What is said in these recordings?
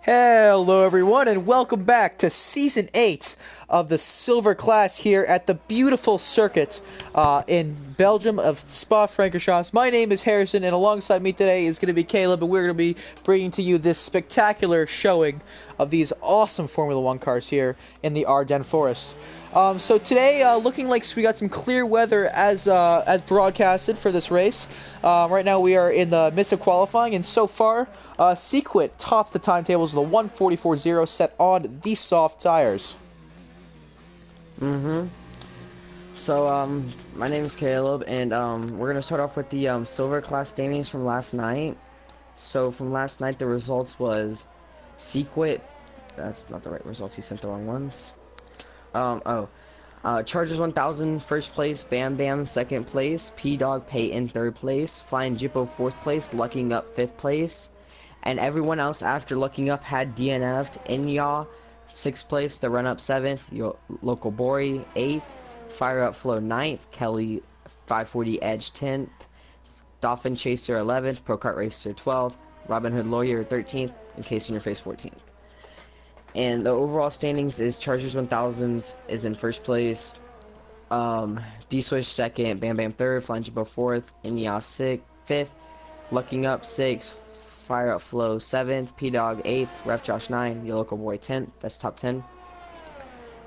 Hello everyone and welcome back to Season 8 of the Silver Class here at the beautiful circuit in Belgium of Spa-Francorchamps. My name is Harrison and alongside me today is going to be Caleb, and we're going to be bringing to you this spectacular showing of these awesome Formula One cars here in the Ardennes Forest. So today, looking like we got some clear weather as broadcasted for this race. Right now we are in the midst of qualifying, and so far, Sequit tops the timetables of the 1:44.0 set on the soft tires. So, my name is Caleb, and we're gonna start off with the silver class standings from last night. So from last night, the results was Sequit. That's not the right results. He sent the wrong ones. Chargers 1000 first place, Bam Bam second place, P Dog Peyton third place, Flying Jippo fourth place, Lucking Up fifth place, and everyone else after Lucking Up had DNF'd. Inya sixth place, the run up seventh, Local Bori eighth, Fire Up Flow ninth, Kelly 540 Edge 10th, Dolphin Chaser 11th, Pro Kart Racer 12th, Robin Hood Lawyer 13th, and Case in Your Face 14th. And the overall standings is Chargers 1000s is in first place, D-Swish second, Bam Bam third, Flying Jibbo fourth, Inya fifth, Lucking Up sixth, Fire Up Flow seventh, P-Dog eighth, Ref Josh 9, Your Local Boy 10th, that's top 10.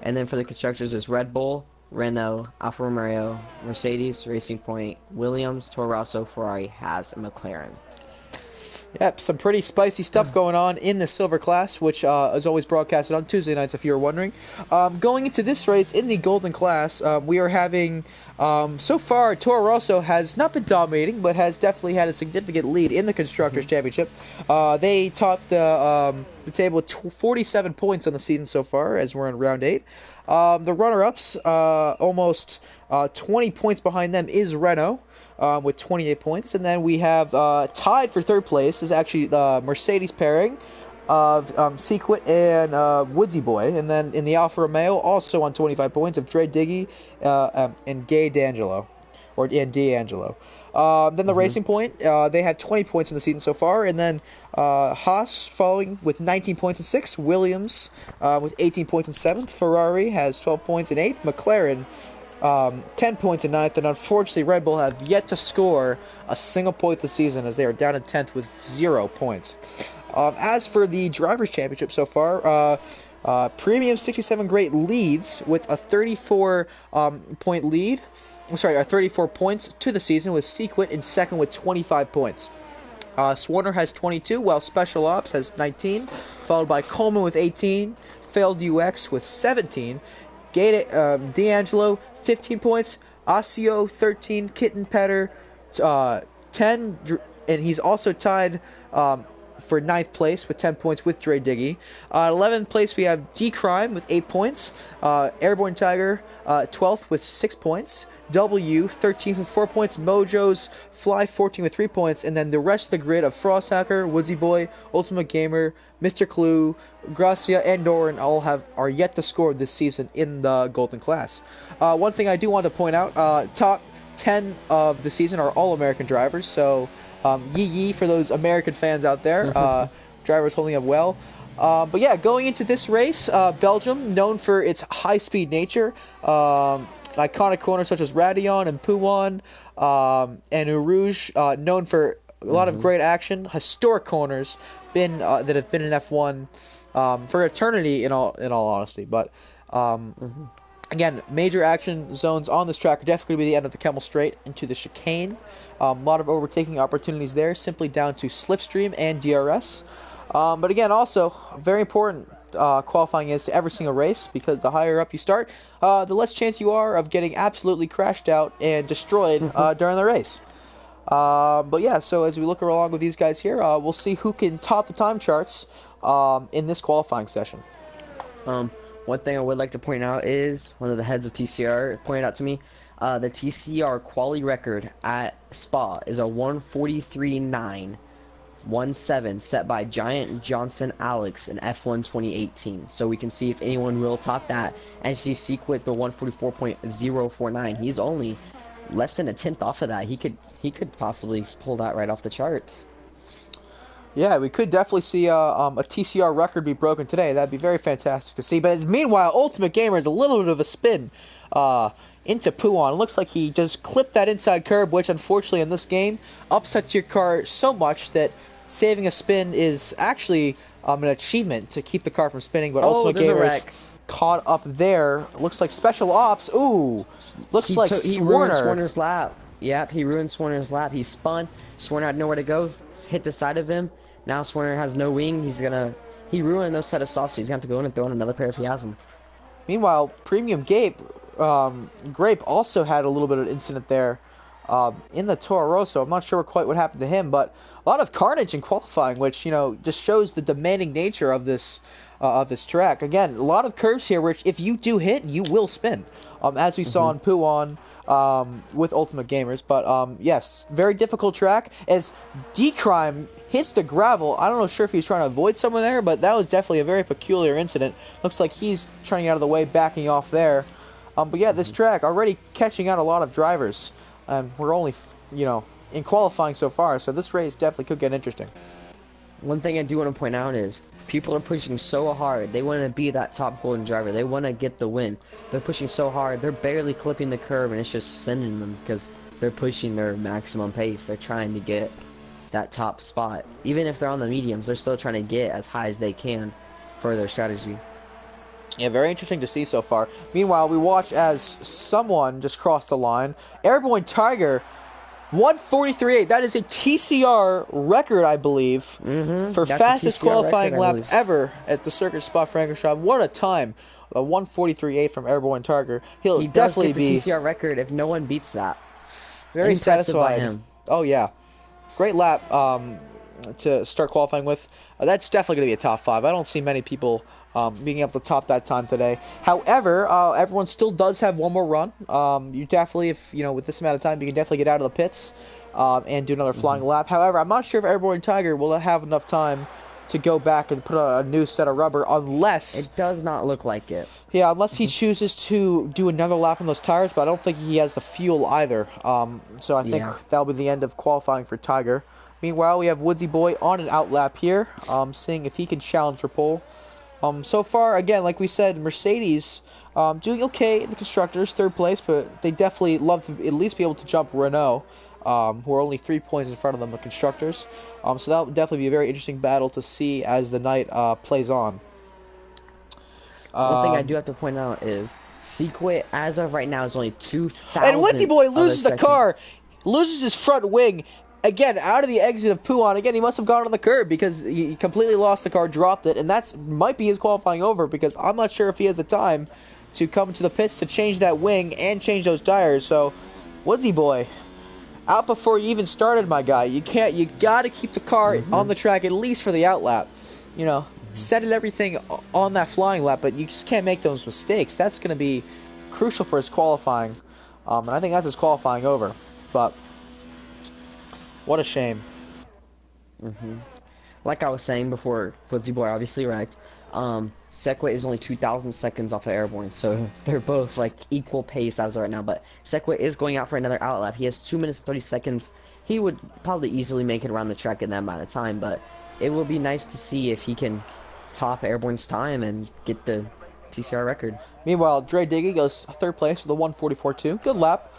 And then for the constructors is Red Bull, Renault, Alfa Romeo, Mercedes, Racing Point, Williams, Toro Rosso, Ferrari, Haas, and McLaren. Yep, some pretty spicy stuff going on in the Silver Class, which is always broadcasted on Tuesday nights, if you were wondering. Going into this race in the Golden Class, we are having, so far, Toro Rosso has not been dominating, but has definitely had a significant lead in the Constructors' Championship. They topped the table with 47 points on the season so far, as we're in round 8. The runner-ups, almost 20 points behind them, is Renault. With 28 points, and then we have tied for third place is actually the Mercedes pairing of Sequit and Woodsy Boy, and then in the Alfa Romeo also on 25 points of Dre Diggy and Gay D'Angelo, and D'Angelo. Then the Racing Point, they have 20 points in the season so far, and then Haas following with 19 points in 6th, Williams with 18 points in 7th, Ferrari has 12 points in 8th, McLaren 10 points in 9th, and unfortunately Red Bull have yet to score a single point this season as they are down in 10th with 0 points. As for the Drivers' Championship so far, Premium 67 Great leads with a 34 point lead. 34 points to the season, with Sequit in second with 25 points. Swarner has 22, while Special Ops has 19, followed by Coleman with 18, Failed UX with 17, D'Angelo 15 points, Asio 13, Kitten Petter 10, and he's also tied for 9th place with 10 points with Dre Diggy. 11th place we have D-Crime with 8 points, Airborne Tiger 12th with 6 points, W 13th with 4 points, Mojo's Fly 14 with 3 points, and then the rest of the grid of Frost Hacker, Woodsy Boy, Ultimate Gamer, Mr. Clue, Gracia, and Doran all are yet to score this season in the Golden Class. One thing I do want to point out, top 10 of the season are all American drivers, so yee for those American fans out there. Drivers holding up well. But yeah, going into this race, Belgium, known for its high-speed nature, iconic corners such as Radion and Pouwan, and Eau Rouge, known for a lot of great action, historic corners that have been in F1 for eternity, in all honesty. But again, major action zones on this track are definitely going to be the end of the Kemmel Straight into the chicane. A lot of overtaking opportunities there, simply down to slipstream and DRS. But again, also very important qualifying is to every single race, because the higher up you start, the less chance you are of getting absolutely crashed out and destroyed during the race. But yeah, so as we look along with these guys here, we'll see who can top the time charts in this qualifying session. One thing I would like to point out is one of the heads of TCR pointed out to me, the TCR quality record at Spa is a 1:43.917 set by Giant Johnson Alex in F1 2018. So we can see if anyone will top that, and see Sequit the 1:44.049. He's only less than a tenth off of that. He could possibly pull that right off the charts. Yeah, we could definitely see a TCR record be broken today. That'd be very fantastic to see. But meanwhile, Ultimate Gamer is a little bit of a spin into Puon. Looks like he just clipped that inside curb, which unfortunately in this game upsets your car so much that saving a spin is actually an achievement to keep the car from spinning. But Oh, Ultimate there's a Gamer is wreck. caught up there. Looks like Special Ops. Ooh, looks like He ruined Swarner. Swarner's lap. Yep, he ruined Swarner's lap. He spun. Swarner had nowhere to go. Hit the side of him. Now Swarner has no wing. He ruined those set of softs. He's gonna have to go in and throw in another pair if he has them. Meanwhile, Premium Grape also had a little bit of an incident there in the Toro Rosso. I'm not sure quite what happened to him, but a lot of carnage in qualifying, which just shows the demanding nature of this track. Again, a lot of curves here, which if you do hit, you will spin, as we saw in Puon with Ultimate Gamers. But yes, very difficult track as D-Crime hits the gravel. I don't know sure if he's trying to avoid someone there, but that was definitely a very peculiar incident. Looks like he's trying out of the way, backing off there. But yeah, this track already catching out a lot of drivers. We're only, in qualifying so far, so this race definitely could get interesting. One thing I do want to point out is people are pushing so hard. They want to be that top golden driver. They want to get the win. They're pushing so hard. They're barely clipping the curb, and it's just sending them because they're pushing their maximum pace. They're trying to get that top spot. Even if they're on the mediums, they're still trying to get as high as they can for their strategy. Yeah, very interesting to see so far. Meanwhile, we watch as someone just crossed the line. Airborne Tiger, 1:43.8. That is a TCR record, I believe, for That's a fastest TCR qualifying record, I lap believe. ever at the Circuit Spa-Francorchamps. What a time! A 1:43.8 from Airborne Tiger. He'll He does definitely get the be TCR record if no one beats that. very Impressive by satisfied. him. Oh yeah, great lap to start qualifying with. That's definitely going to be a top 5. I don't see many people being able to top that time today. However, everyone still does have one more run. You definitely, if with this amount of time, you can definitely get out of the pits and do another flying lap. However, I'm not sure if Airborne Tiger will have enough time to go back and put a new set of rubber unless It does not look like it. yeah, unless he chooses to do another lap on those tires, but I don't think he has the fuel either. So I think that'll be the end of qualifying for Tiger. Meanwhile, we have Woodsy Boy on an out lap here, seeing if he can challenge for pole. So far, again, like we said, Mercedes doing okay in the constructors, 3rd place, but they definitely love to at least be able to jump Renault, who are only 3 points in front of them, the constructors. So that will definitely be a very interesting battle to see as the night plays on. One thing I do have to point out is Sequit, as of right now, is only 2,000. And Woodsy Boy loses the car, loses his front wing. Again, out of the exit of Puon. Again, he must have gone on the curb because he completely lost the car, dropped it, and that might be his qualifying over because I'm not sure if he has the time to come to the pits to change that wing and change those tires. So, Woodsy Boy, out before you even started, my guy. You got to keep the car on the track at least for the out lap. Set everything on that flying lap, but you just can't make those mistakes. That's going to be crucial for his qualifying, and I think that's his qualifying over. But what a shame. Like I was saying before, Woodsy Boy obviously wrecked. Sequit is only 2,000 seconds off of Airborne, so they're both like equal pace as of right now. But Sequit is going out for another out lap. He has 2 minutes 30 seconds. He would probably easily make it around the track in that amount of time, but it will be nice to see if he can top Airborne's time and get the TCR record. Meanwhile, Dre Diggy goes 3rd place with a 1:44.2. Good lap.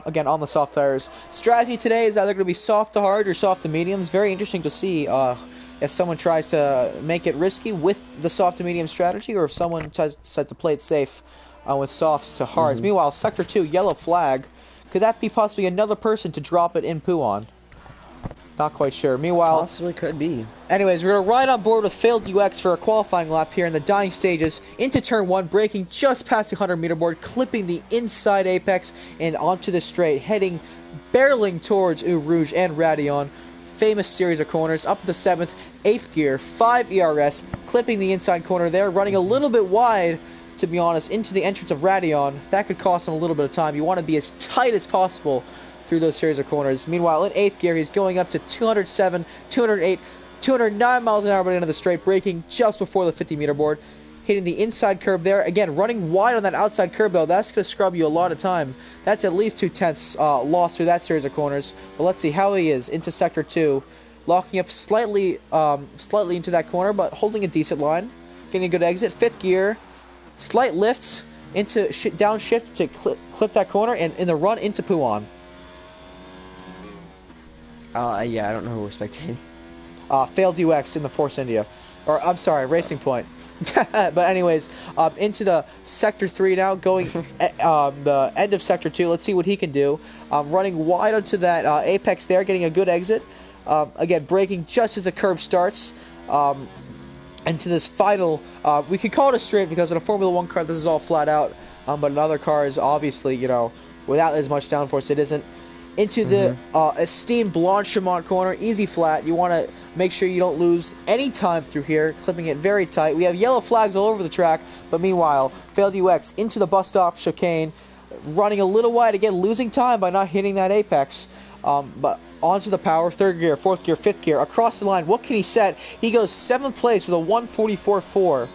Again, on the soft tires. Strategy today is either going to be soft to hard or soft to mediums. Very interesting to see if someone tries to make it risky with the soft to medium strategy or if someone decides to play it safe with softs to hards. Meanwhile, Sector 2, yellow flag. Could that be possibly another person to drop it in Puon? Not quite sure. Meanwhile, Possibly could be. anyways, we're going to ride on board with failed UX for a qualifying lap here in the dying stages into turn 1, braking just past the 100-meter board, clipping the inside apex and onto the straight, heading barreling towards Eau Rouge and Radion. Famous series of corners, up to 7th, 8th gear, 5 ERS, clipping the inside corner there, running a little bit wide, to be honest, into the entrance of Radion. That could cost him a little bit of time. You want to be as tight as possible through those series of corners. Meanwhile, in 8th gear, he's going up to 207, 208, 209 miles an hour by the end of the straight, braking just before the 50-meter board, hitting the inside curb there. Again, running wide on that outside curb, though. That's going to scrub you a lot of time. That's at least 2/10 loss through that series of corners. But let's see how he is into Sector 2. locking up slightly into that corner, but holding a decent line, getting a good exit. 5th gear, slight lifts into downshift to clip that corner, and in the run into Puan. Yeah, I don't know who we're spectating. Failed UX in the Force India, or I'm sorry, Racing Point. But anyways, into the Sector 3 now, going the end of Sector 2. Let's see what he can do. Running wide onto that apex there, getting a good exit. Again, braking just as the curve starts. Into this final, we could call it a straight because in a Formula 1 car this is all flat out. But in other cars, obviously, without as much downforce, it isn't. Into the esteemed Blanchimont corner, easy flat. You want to make sure you don't lose any time through here, clipping it very tight. We have yellow flags all over the track, but meanwhile, failed UX into the bus stop chicane, running a little wide, again, losing time by not hitting that apex. But onto the power, 3rd gear, 4th gear, 5th gear, across the line. What can he set? He goes 7th place with a 1:44.4.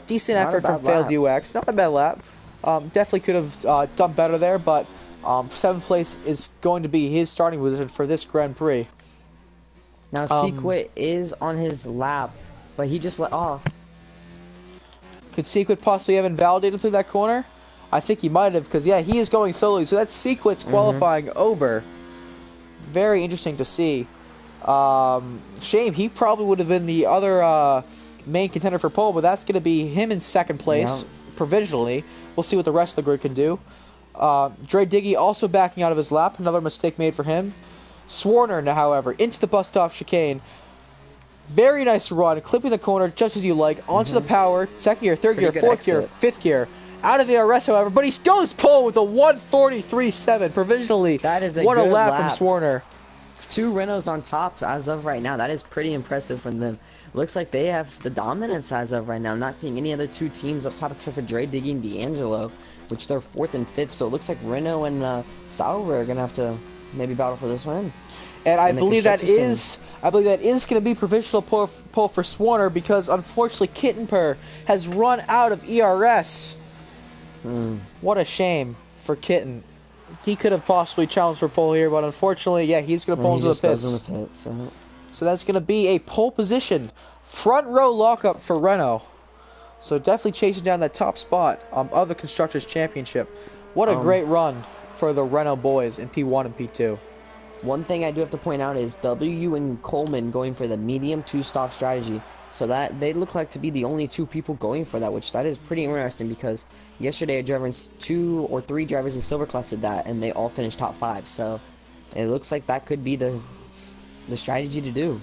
Decent effort from failed UX. Not a bad lap. Definitely could have done better there, but 7th place is going to be his starting position for this Grand Prix. Now, Sequit is on his lap, but he just let off. Could Sequit possibly have invalidated through that corner? I think he might have, because, yeah, he is going slowly. So that's Sequit's qualifying over. Very interesting to see. Shame, he probably would have been the other main contender for pole, but that's going to be him in 2nd place, provisionally. We'll see what the rest of the grid can do. Dre Diggy also backing out of his lap. Another mistake made for him. Swarner, however, into the bus stop chicane. Very nice run, clipping the corner just as you like. Onto the power, 2nd gear, 3rd gear, 4th gear, 5th gear. Out of the RS, however, but he goes pole with a 1:43.7 provisionally. That is what a lap from Swarner. 2 Renaults on top as of right now. That is pretty impressive from them. Looks like they have the dominance as of right now. I'm not seeing any other 2 teams up top except for Dre Diggy and D'Angelo, which they're 4th and 5th. So it looks like Renault and Sauber are gonna have to maybe battle for this win. And I believe that is going to be provisional pole for Swarner because unfortunately Kittenper has run out of ERS. What a shame for Kitten. He could have possibly challenged for pole here, but unfortunately, yeah, he's going to pull into the pits. So that's going to be a pole position. Front row lockup for Renault. So definitely chasing down that top spot of the Constructors' Championship. What a great run for the Renault boys in P1 and P2. One thing I do have to point out is W and Coleman going for the medium 2-stop strategy. So that they look like to be the only 2 people going for that, which that is pretty interesting because yesterday a driver 2 or 3 drivers in Silver Class did that and they all finished top 5. So it looks like that could be the strategy to do.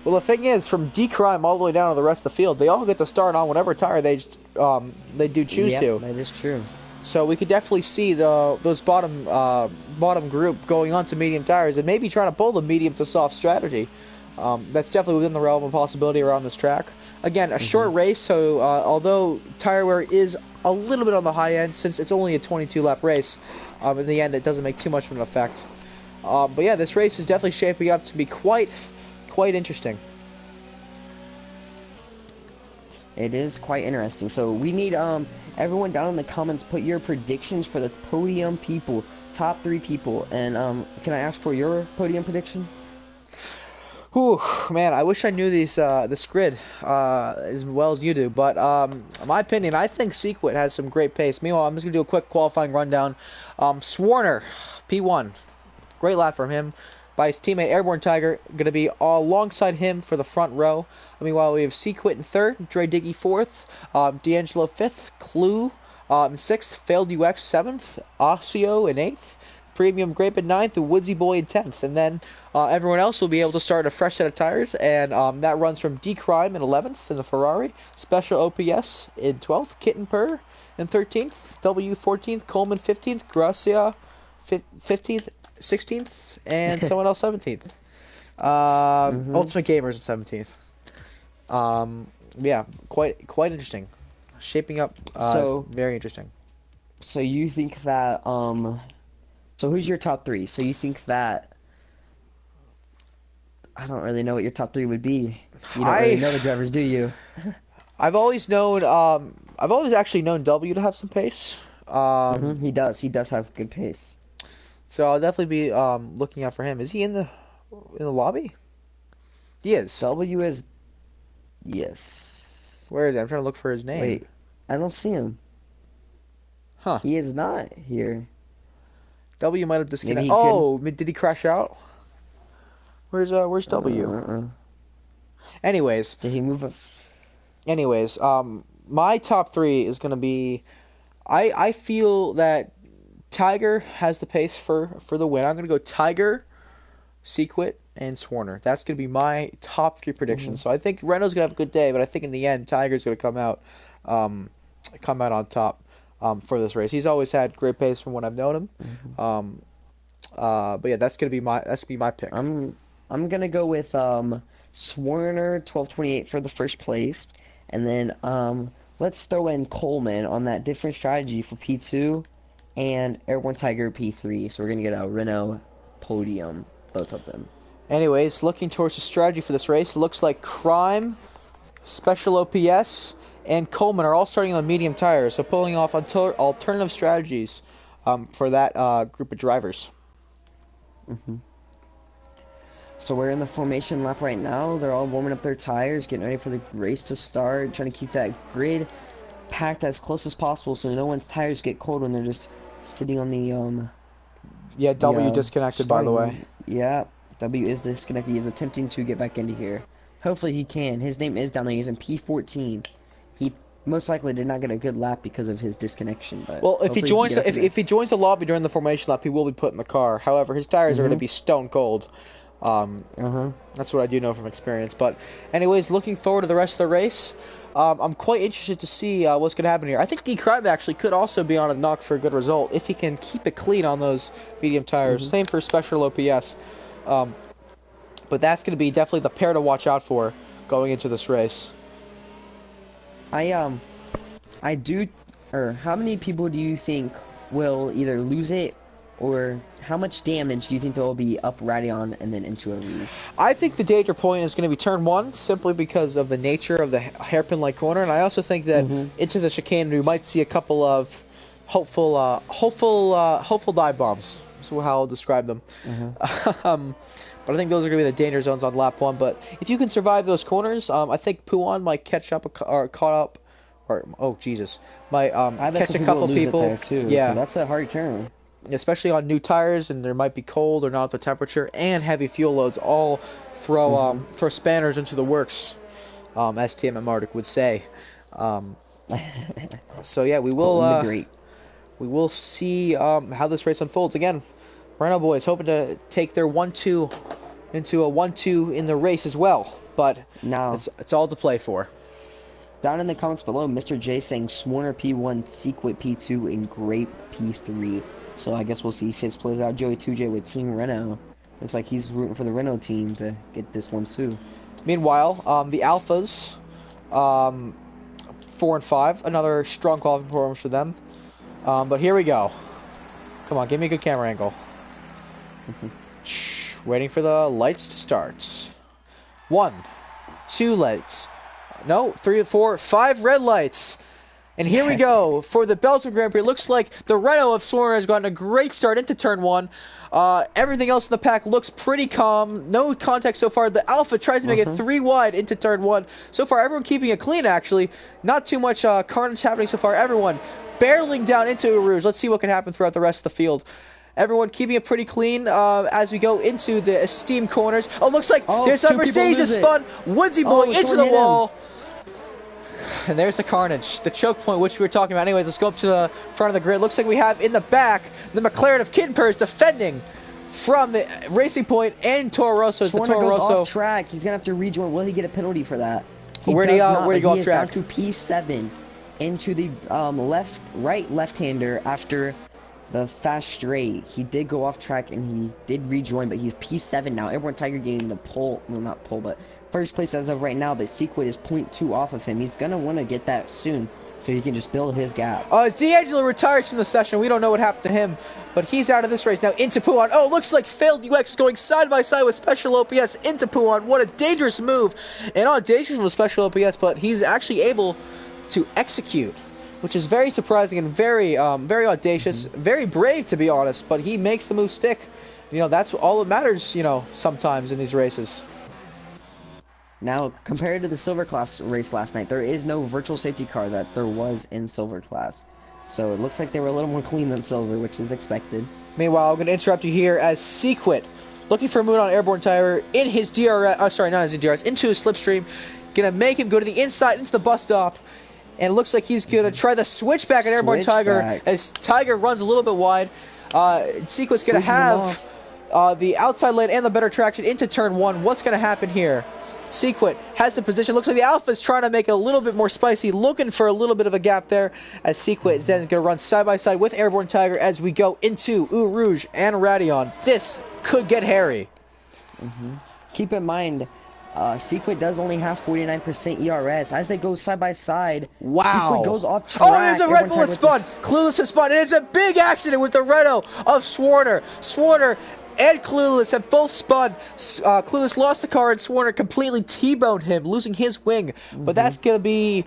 Well, the thing is, from D-Crime all the way down to the rest of the field, they all get to start on whatever tire they do choose to. That is true. So we could definitely see those bottom group going on to medium tires and maybe trying to pull the medium to soft strategy. That's definitely within the realm of possibility around this track. Again, a short race, so although tire wear is a little bit on the high end, since it's only a 22-lap race, in the end it doesn't make too much of an effect. But yeah, this race is definitely shaping up to be quite interesting. It is quite interesting. So we need everyone down in the comments put your predictions for the podium people, top 3 people, and can I ask for your podium prediction? Whew, man, I wish I knew this grid as well as you do, but in my opinion, I think Sequit has some great pace. Meanwhile, I'm just going to do a quick qualifying rundown. Swarner, P1, great lap from him. By his teammate Airborne Tiger, going to be alongside him for the front row. Meanwhile, we have Sequit in 3rd, Dre Diggy 4th, D'Angelo 5th, Clue 6th, Failed UX 7th, Osseo in 8th, Premium Grape in 9th, and Woodsy Boy in 10th. And then everyone else will be able to start a fresh set of tires, and that runs from D-Crime in 11th in the Ferrari, Special OPS in 12th, Kitten Purr in 13th, W 14th, Coleman 15th, Gracia 15th, 16th, and someone else 17th. Ultimate Gamers at 17th. Yeah, quite interesting. Shaping up very interesting. So you think that so who's your top 3? So you think that I don't really know what your top 3 would be. You don't really know the drivers, do you? I've always actually known W to have some pace. He does have good pace. So I'll definitely be looking out for him. Is he in the lobby? He is. W is yes. Where is he? I'm trying to look for his name. Wait, I don't see him. Huh. He is not here. W might have Maybe disconnected. he Oh, did he crash out? Where's W? Uh-uh. Anyways, Did he move up? anyways, my top three is gonna be. I feel that Tiger has the pace for the win. I'm gonna go Tiger, Sequit, and Swarner. That's gonna be my top three predictions. So I think Renault's gonna have a good day, but I think in the end Tiger's gonna come out on top for this race. He's always had great pace from when I've known him. But yeah, that's gonna be my pick. I'm gonna go with Swarner 1228 for the first place, and then let's throw in Coleman on that different strategy for P2, and Airborne Tiger P3. So we're gonna get a Renault podium, both of them. Anyways, looking towards the strategy for this race, looks like Crime, Special OPS, and Coleman are all starting on medium tires, so pulling off alternative strategies for that group of drivers. So we're in the formation lap right now. They're all warming up their tires, getting ready for the race to start, trying to keep that grid packed as close as possible so no one's tires get cold when they're just sitting on the Yeah, W disconnected, by the way. Yeah, W is disconnected. He's attempting to get back into here. Hopefully he can. His name is down there. He's in P14. He most likely did not get a good lap because of his disconnection. But well, if he joins can if he joins the lobby during the formation lap, he will be put in the car. However, his tires are going to be stone cold. That's what I do know from experience. But anyways, looking forward to the rest of the race. I'm quite interested to see what's going to happen here. I think D. Crime actually could also be on a knock for a good result if he can keep it clean on those medium tires. Same for Special OPS. But that's going to be definitely the pair to watch out for going into this race. I do, or how many people do you think will either lose it, or how much damage do you think they'll be up Radion and then into a lead? I think the danger point is going to be turn one, simply because of the nature of the hairpin-like corner, and I also think that into the chicane we might see a couple of hopeful dive bombs. That's how I'll describe them. But I think those are going to be the danger zones on lap one. But if you can survive those corners, I think Puan might catch up or caught up. Or oh Jesus, might catch a couple people. Too, yeah, that's a hard turn. Especially on new tires, and there might be cold or not the temperature, and heavy fuel loads all throw spanners into the works, as TM Martic would say. So yeah, we will see how this race unfolds. Again, Renault boys hoping to take their 1-2 into a 1-2 in the race as well, but now it's all to play for. Down in the comments below, Mr. J saying Swarner P1, Sequit P2, and Grape P3. So I guess we'll see if his plays out. Joey 2J with Team Renault. Looks like he's rooting for the Renault team to get this one too. Meanwhile, the Alphas, 4 and 5, another strong qualifying performance for them. But here we go. Come on, give me a good camera angle. Waiting for the lights to start. 1, 2 lights. No, 3, 4, 5 red lights. And here we go for the Belgium Grand Prix. It looks like the Renault of Swarner has gotten a great start into turn 1. Everything else in the pack looks pretty calm. No contact so far. The Alpha tries to make it 3 wide into turn 1. So far, everyone keeping it clean, actually. Not too much carnage happening so far. Everyone barreling down into Rouge. Let's see what can happen throughout the rest of the field. Everyone keeping it pretty clean as we go into the esteemed corners. Oh, looks like there's a Mercedes spun. Woodsy boy into the wall. And there's the carnage, the choke point which we were talking about. Anyways, let's go up to the front of the grid. Looks like we have in the back the McLaren of Kidpers defending from the Racing Point and Toro Rosso. The Toro Rosso off track. He's gonna have to rejoin. Will he get a penalty for that? Where'd he go off track? Down to P7 into the left-hander after the fast straight. He did go off track and he did rejoin, but he's P7 now. Airborne Tiger getting the pole, well, not pole, but first place as of right now, but Sequit is 0.2 off of him. He's going to want to get that soon so he can just build his gap. D'Angelo retires from the session. We don't know what happened to him, but he's out of this race now into Puan. Oh, looks like failed UX going side by side with Special OPS into Puan. What a dangerous move. And audacious with Special OPS, but he's actually able to execute, which is very surprising and very audacious, very brave, to be honest, but he makes the move stick. You know, that's all that matters, you know, sometimes in these races. Now, compared to the silver class race last night, there is no virtual safety car that there was in silver class. So it looks like they were a little more clean than silver, which is expected. Meanwhile, I'm going to interrupt you here as Sequit, looking for a moon on Airborne Tire in his DRS, not his DRS, into his slipstream, going to make him go to the inside into the bus stop. And it looks like he's going to try the switchback at Airborne Tiger as Tiger runs a little bit wide. Sequit's going to have the outside lane and the better traction into turn 1. What's going to happen here? Sequit has the position. Looks like the Alpha's trying to make it a little bit more spicy, looking for a little bit of a gap there, as Sequit is then going to run side by side with Airborne Tiger as we go into Eau Rouge and Radion. This could get hairy. Keep in mind, Sequit does only have 49% ERS. As they go side by side, wow. Sequit goes off track. Oh, there's a Red Bull that spun. Clueless has spun, and it's a big accident with the Renault of Swarner. Swarner and Clueless have both spun. Clueless lost the car, and Swarner completely T-boned him, losing his wing. But that's going to be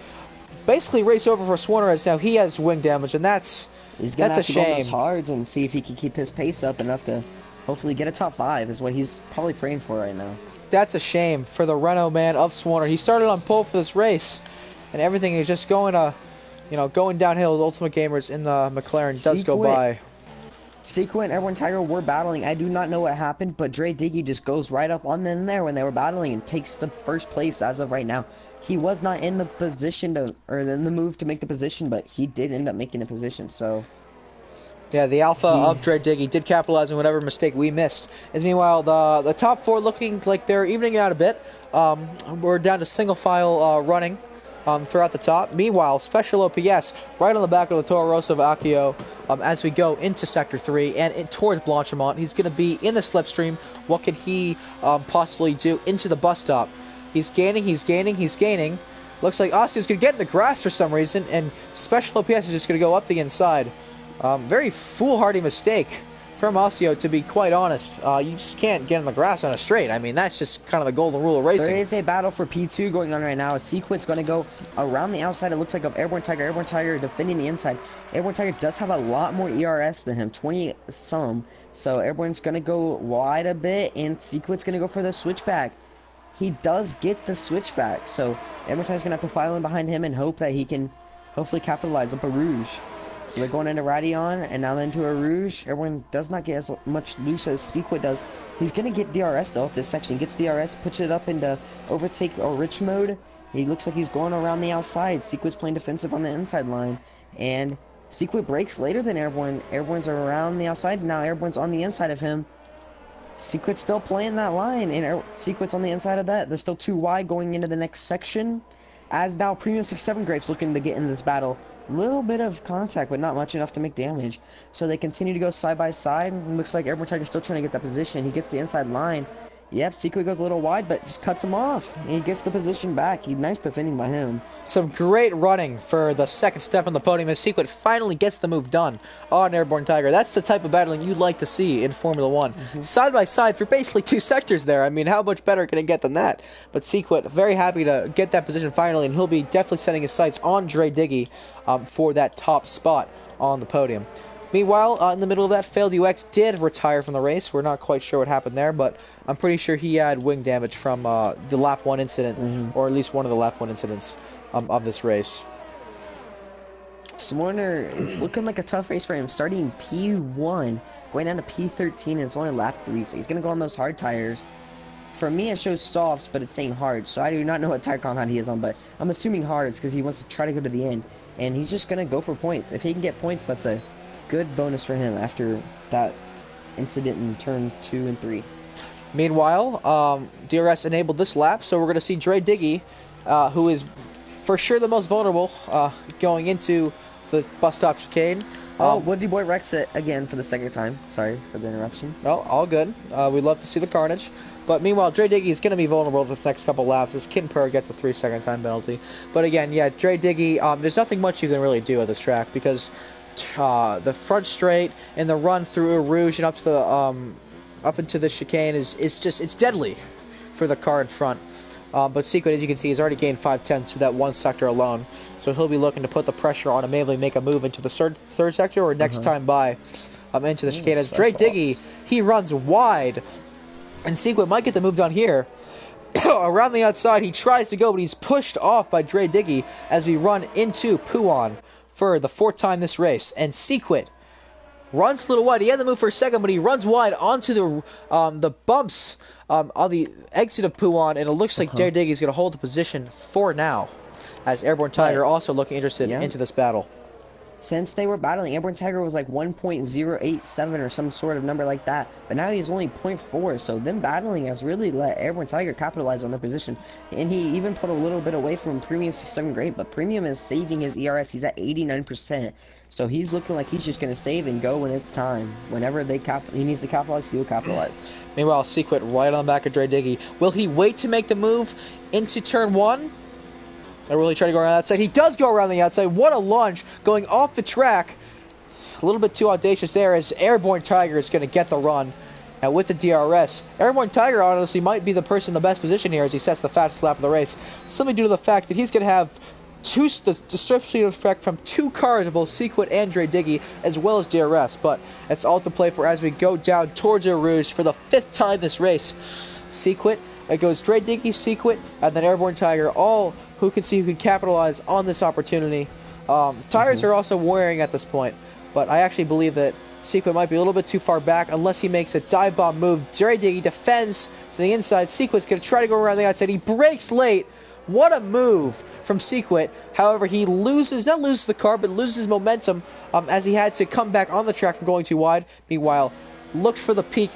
basically race over for Swarner, as now he has wing damage, and that's a shame. He's going to have to go on those hards and see if he can keep his pace up enough to hopefully get a top 5, is what he's probably praying for right now. That's a shame for the Renault man of Swarner. He started on pole for this race, and everything is just going downhill. Ultimate Gamers in the McLaren does go by. Sequit and Airborne Tiger were battling. I do not know what happened, but Dre Diggy just goes right up on them there when they were battling and takes the first place as of right now. He was not in the position or in the move to make the position, but he did end up making the position, so... Yeah, the Alpha of Dre Diggy did capitalize on whatever mistake we missed. As meanwhile, the top 4 looking like they're evening out a bit. We're down to single file running throughout the top. Meanwhile, Special OPS right on the back of the Toro Rosso of Akio as we go into Sector 3 and towards Blanchimont. He's going to be in the slipstream. What can he possibly do into the bus stop? He's gaining. Looks like Osteo's going to get in the grass for some reason, and Special OPS is just going to go up the inside. Very foolhardy mistake from Ossio, to be quite honest. You just can't get in the grass on a straight. I mean, that's just kind of the golden rule of racing. There is a battle for P2 going on right now. Sequit's going to go around the outside, it looks like, of Airborne Tiger. Airborne Tiger defending the inside. Airborne Tiger does have a lot more ERS than him, 20-some. So Airborne's going to go wide a bit, and Sequit's going to go for the switchback. He does get the switchback, so Airborne Tiger's going to have to file in behind him and hope that he can hopefully capitalize up a Rouge. So they're going into Radion, and now into a Rouge. Everyone does not get as much loose as Sequit does. He's going to get DRS, though, if this section gets DRS, puts it up into overtake or rich mode. He looks like he's going around the outside. Sequit's playing defensive on the inside line. And Sequit breaks later than Airborne. Airborne's around the outside. Now Airborne's on the inside of him. Sequit's still playing that line, and Sequit's on the inside of that. They're still too wide going into the next section. As now Premium 67 Grapes looking to get in this battle. Little bit of contact, but not much enough to make damage. So they continue to go side by side. Looks like Airborne Tiger's still trying to get that position. He gets the inside line. Yep, Sequit goes a little wide, but just cuts him off. He gets the position back. Nice defending by him. Some great running for the second step on the podium as Sequit finally gets the move done on Airborne Tiger. That's the type of battling you'd like to see in Formula 1. Side by side for basically 2 sectors there. I mean, how much better can it get than that? But Sequit, very happy to get that position finally, and he'll be definitely setting his sights on Dre Diggy for that top spot on the podium. Meanwhile, in the middle of that, Failed UX did retire from the race. We're not quite sure what happened there, but I'm pretty sure he had wing damage from the lap 1 incident, or at least one of the lap 1 incidents of this race. Swarner, it's looking like a tough race for him, starting P1, going down to P13, and it's only lap 3, so he's going to go on those hard tires. For me, it shows softs, but it's saying hard, so I do not know what tire compound he is on, but I'm assuming hards because he wants to try to go to the end, and he's just going to go for points. If he can get points, that's a good bonus for him after that incident in turns 2 and 3. Meanwhile, DRS enabled this lap, so we're going to see Dre Diggy, who is for sure the most vulnerable, going into the bus stop chicane. Woodsy Boy wrecks it again for the second time. Sorry for the interruption. Well, all good. We'd love to see the carnage. But meanwhile, Dre Diggy is going to be vulnerable this next couple laps as Kinper gets a 3-second time penalty. But again, yeah, Dre Diggy, there's nothing much you can really do at this track because the front straight and the run through Rouge and up to the up into the chicane it's deadly for the car in front. But Sequit, as you can see, has already gained 5/10 through that one sector alone. So he'll be looking to put the pressure on and maybe make a move into the third sector or next time by into the chicane. As Dre Diggy, he runs wide, and Sequit might get the move done here. around the outside. He tries to go, but he's pushed off by Dre Diggy as we run into Puon for the 4th time this race. And Sequit runs a little wide. He had the move for a second, but he runs wide onto the bumps on the exit of Puon, and it looks like Dre Diggy is going to hold the position for now, as Airborne Tiger also looking interested into this battle. Since they were battling, Airborne Tiger was like 1.087 or some sort of number like that, but now he's only 0.4, so them battling has really let Airborne Tiger capitalize on their position, and he even put a little bit away from Premium 67 Great, but Premium is saving his ERS. He's at 89%, so he's looking like he's just going to save and go when it's time. Whenever he needs to capitalize, he will capitalize. Meanwhile, Sequit right on the back of Dre Diggy. Will he wait to make the move into turn 1? I really try to go around the outside. He does go around the outside. What a launch going off the track. A little bit too audacious there as Airborne Tiger is going to get the run. Now with the DRS, Airborne Tiger honestly might be the person in the best position here as he sets the fastest lap of the race. Simply due to the fact that he's going to have the disruption effect from 2 cars of both Sequit and Dre Diggy as well as DRS. But it's all to play for as we go down towards Eau Rouge for the 5th time this race. Sequit, it goes Dre Diggy, Sequit, and then Airborne Tiger, all who can capitalize on this opportunity. Tires are also wearing at this point, but I actually believe that Sequit might be a little bit too far back unless he makes a dive bomb move. Dre Diggy defends to the inside. Sequit's going to try to go around the outside. He breaks late. What a move from Sequit. However, he not loses the car, but loses momentum as he had to come back on the track from going too wide. Meanwhile, looks for the peak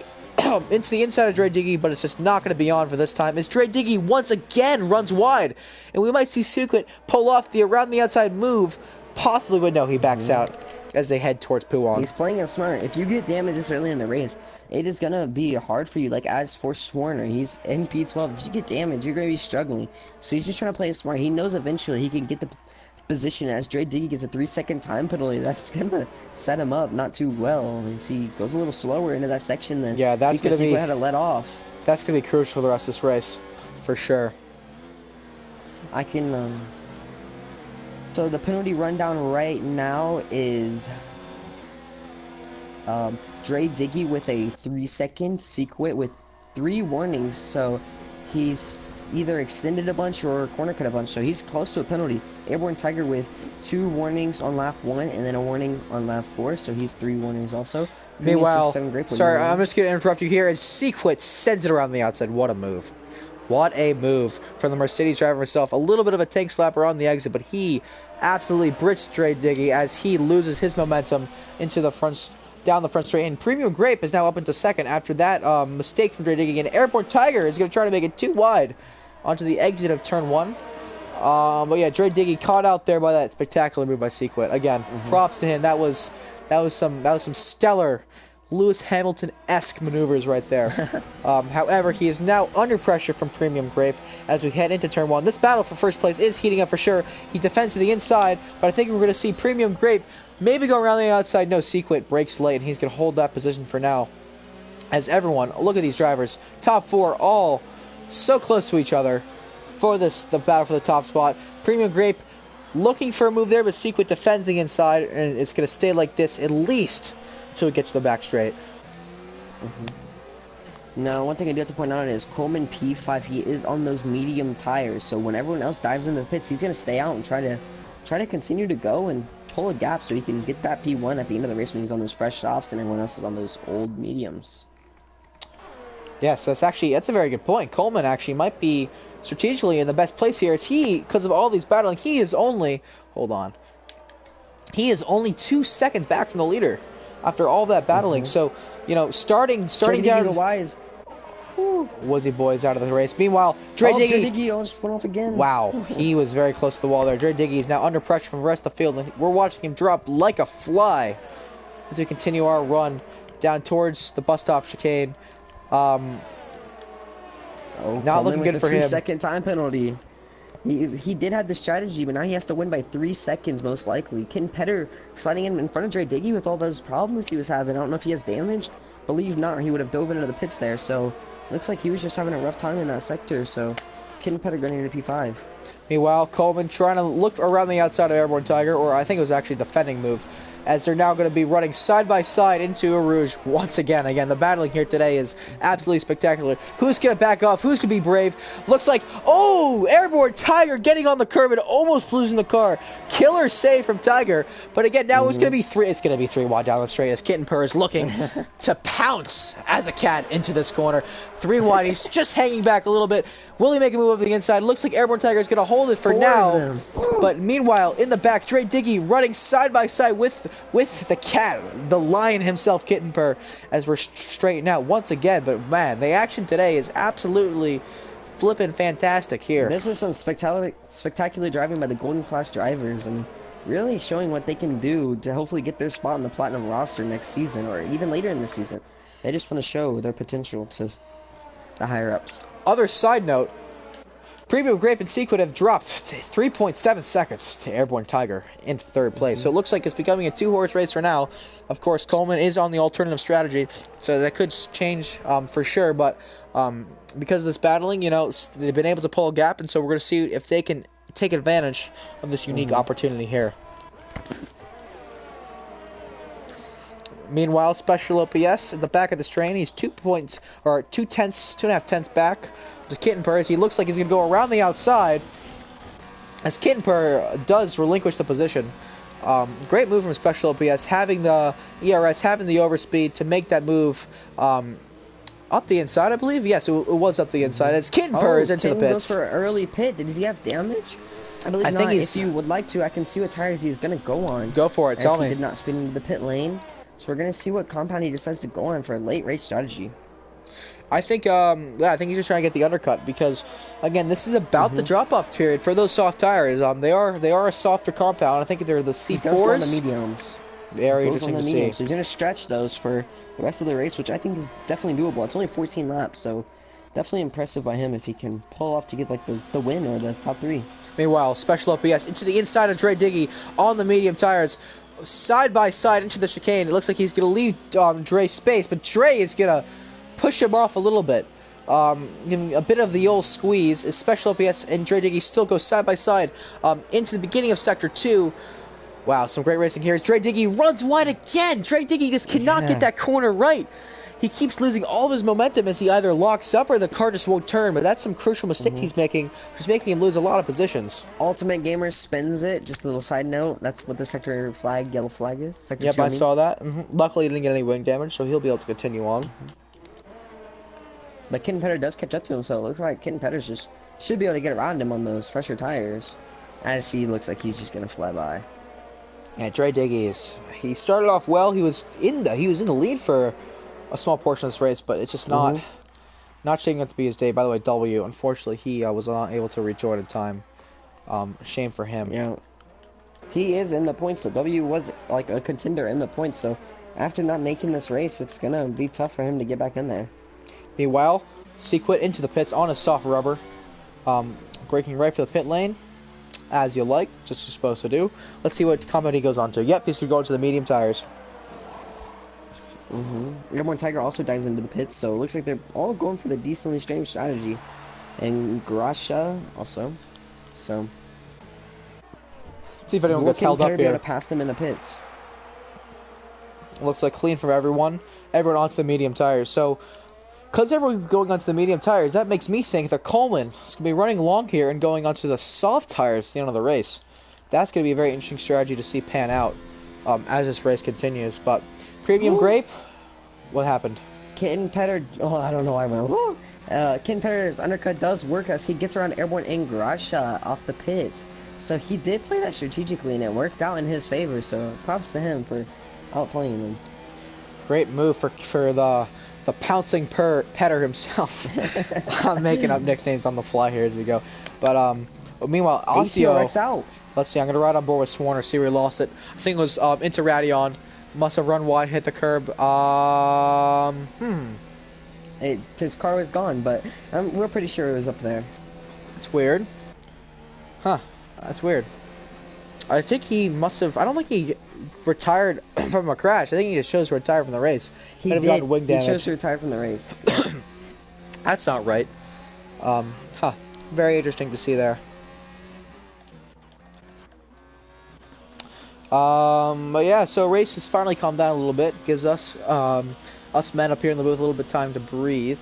into the inside of Dre Diggy, but it's just not going to be on for this time as Dre Diggy once again runs wide, and we might see Sequit pull off the around the outside move, possibly, but no, he backs out as they head towards Puon. He's playing it smart. If you get damaged this early in the race, it is going to be hard for you, like as for Swarner. He's in P12. If you get damaged, you're going to be struggling. So he's just trying to play it smart. He knows eventually he can get the position as Dre Diggy gets a 3-second time penalty. That's going to set him up not too well. As he goes a little slower into that section than that's going to be had to let off. That's going to be crucial for the rest of this race, for sure. I can so the penalty rundown right now is Dre Diggy with a 3-second, Sequit with 3 warnings, so he's either extended a bunch or corner cut a bunch, so he's close to a penalty. Airborne Tiger with 2 warnings on lap 1 and then a warning on lap 4, so he's 3 warnings also. Meanwhile, sorry, I'm just going to interrupt you here, and Sequit sends it around the outside. What a move. What a move from the Mercedes driver himself. A little bit of a tank slapper on the exit, but he absolutely bricks Dre Diggy as he loses his momentum into the front, down the front straight. And Premium Grape is now up into second after that mistake from Dre Diggy. And Airborne Tiger is going to try to make it too wide onto the exit of turn 1. But yeah, Dre Diggy caught out there by that spectacular move by Sequit. Again, props to him. That was some stellar Lewis Hamilton-esque maneuvers right there. However, he is now under pressure from Premium Grape as we head into turn 1. This battle for first place is heating up for sure. He defends to the inside, but I think we're going to see Premium Grape maybe go around the outside. No, Sequit breaks late, and he's going to hold that position for now. As everyone, look at these drivers. Top 4 all so close to each other for the battle for the top spot. Premium Grape looking for a move there, but Sequit defends the inside, and it's going to stay like this at least until it gets to the back straight. Now, one thing I do have to point out is Coleman P5, he is on those medium tires, so when everyone else dives into the pits, he's going to stay out and try to continue to go and pull a gap so he can get that P1 at the end of the race when he's on those fresh softs and everyone else is on those old mediums. Yes, that's a very good point. Coleman actually might be strategically in the best place here, as he, because of all these battling, he is only 2 seconds back from the leader after all that battling. So, you know, starting down. Wise. Woodsy boys out of the race. Meanwhile, Dre Diggy almost went off again. Wow, he was very close to the wall there. Dre Diggy is now under pressure from the rest of the field, and we're watching him drop like a fly as we continue our run down towards the bus stop chicane. Not looking good for him. 3-second time penalty. He did have the strategy, but now he has to win by 3 seconds most likely. Ken Petter sliding in front of Dre Diggy with all those problems he was having. I don't know if he has damage. Believe not, or he would have dove into the pits there. So looks like he was just having a rough time in that sector. So Ken Petter going into P5. Meanwhile, Coleman trying to look around the outside of Airborne Tiger, or I think it was actually a defending move, as they're now going to be running side by side into a Rouge once again. Again, the battling here today is absolutely spectacular. Who's going to back off? Who's going to be brave? Looks like, oh, Airborne Tiger getting on the curb and almost losing the car. Killer save from Tiger. But again, now it's going to be three. It's going to be 3 wide down the straight as Kitten Purr is looking to pounce as a cat into this corner. 3 wide. He's just hanging back a little bit. Will he make a move over the inside? Looks like Airborne Tiger is going to hold it for now. But meanwhile, in the back, Dre Diggy running side by side with the cat, the lion himself, Kitten Purr, as we're straightening out once again. But man, the action today is absolutely flipping fantastic here. This is some spectacular driving by the Golden Flash drivers, and really showing what they can do to hopefully get their spot in the Platinum roster next season, or even later in the season. They just want to show their potential to the higher-ups. Other side note, Premium Grape and Sequid have dropped 3.7 seconds to Airborne Tiger into 3rd place. So it looks like it's becoming a 2-horse race for now. Of course, Coleman is on the alternative strategy, so that could change for sure. But because of this battling, you know, they've been able to pull a gap, and so we're going to see if they can take advantage of this unique opportunity here. Meanwhile, Special OPS at the back of this train, he's 2.5 tenths back to Kitten Purr. He looks like he's going to go around the outside as Kitten Purr does relinquish the position. Great move from Special OPS, having the ERS, having the overspeed to make that move up the inside, I believe. Yes, it was up the inside. It's Kitten Purr is into the pits. Goes for an early pit. Does he have damage? I believe not. If you would like to, I can see what tires he's going to go on. Go for it. Tell me. He did not spin into the pit lane. So we're going to see what compound he decides to go on for a late race strategy. I think, I think he's just trying to get the undercut because, again, this is about the drop-off period for those soft tires. They are a softer compound. I think they're the C4s. He does go on the mediums. Very interesting to see. So he's going to stretch those for the rest of the race, which I think is definitely doable. It's only 14 laps, so definitely impressive by him if he can pull off to get like the win or the top 3. Meanwhile, Special OPS into the inside of Dre Diggy on the medium tires. Side by side into the chicane. It looks like he's going to leave Dre space, but Dre is going to push him off a little bit. Giving a bit of the old squeeze. As Special OPS and Dre Diggy still go side by side into the beginning of Sector 2. Wow, some great racing here. As Dre Diggy runs wide again. Dre Diggy just cannot get that corner right. He keeps losing all of his momentum as he either locks up or the car just won't turn, but that's some crucial mistakes he's making, which is making him lose a lot of positions. Ultimate Gamer spins it. Just a little side note, that's what the sector flag, yellow flag is. Sector yep, I saw that. Luckily, he didn't get any wing damage, so he'll be able to continue on. But Kitten Petter does catch up to him, so it looks like Kitten Petter just should be able to get around him on those fresher tires. As he looks like he's just going to fly by. Yeah, Dre Diggy he started off well. He was in the lead for a small portion of this race, but it's just not shaping up to be his day. By the way, W, unfortunately, he was not able to rejoin in time. Shame for him. Yeah, he is in the points, so W was like a contender in the points, so after not making this race, it's going to be tough for him to get back in there. Meanwhile, Sequid into the pits on a soft rubber, braking right for the pit lane, as you like, just as you're supposed to do. Let's see what compound he goes on to. Yep, he's going to go into the medium tires. Airborne Tiger also dives into the pits, so it looks like they're all going for the decently strange strategy. And Grasha also. So let's see if anyone gets held up here. To pass them in the pits. Looks like clean for everyone. Everyone onto the medium tires. So, because everyone's going onto the medium tires, that makes me think that Coleman is going to be running long here and going onto the soft tires at the end of the race. That's going to be a very interesting strategy to see pan out as this race continues. But Premium Grape, what happened? Kitten Petter, I don't know why I went. Kitten Petter's undercut does work as he gets around Airborne and Grasha off the pits. So he did play that strategically and it worked out in his favor. So props to him for outplaying them. Great move for the pouncing Petter himself. I'm making up nicknames on the fly here as we go. But meanwhile, Osseo, out. Let's see, I'm going to ride on board with Swarner, see where he lost it. I think it was into Radion. Must have run wide, hit the curb. His car was gone, but we're pretty sure it was up there. That's weird. Huh, that's weird. I think he must have, I don't think he retired from a crash. I think he just chose to retire from the race. He did. Wing damage. He chose to retire from the race. That's not right. Very interesting to see there. But yeah, so race has finally calmed down a little bit. Gives us men up here in the booth a little bit of time to breathe.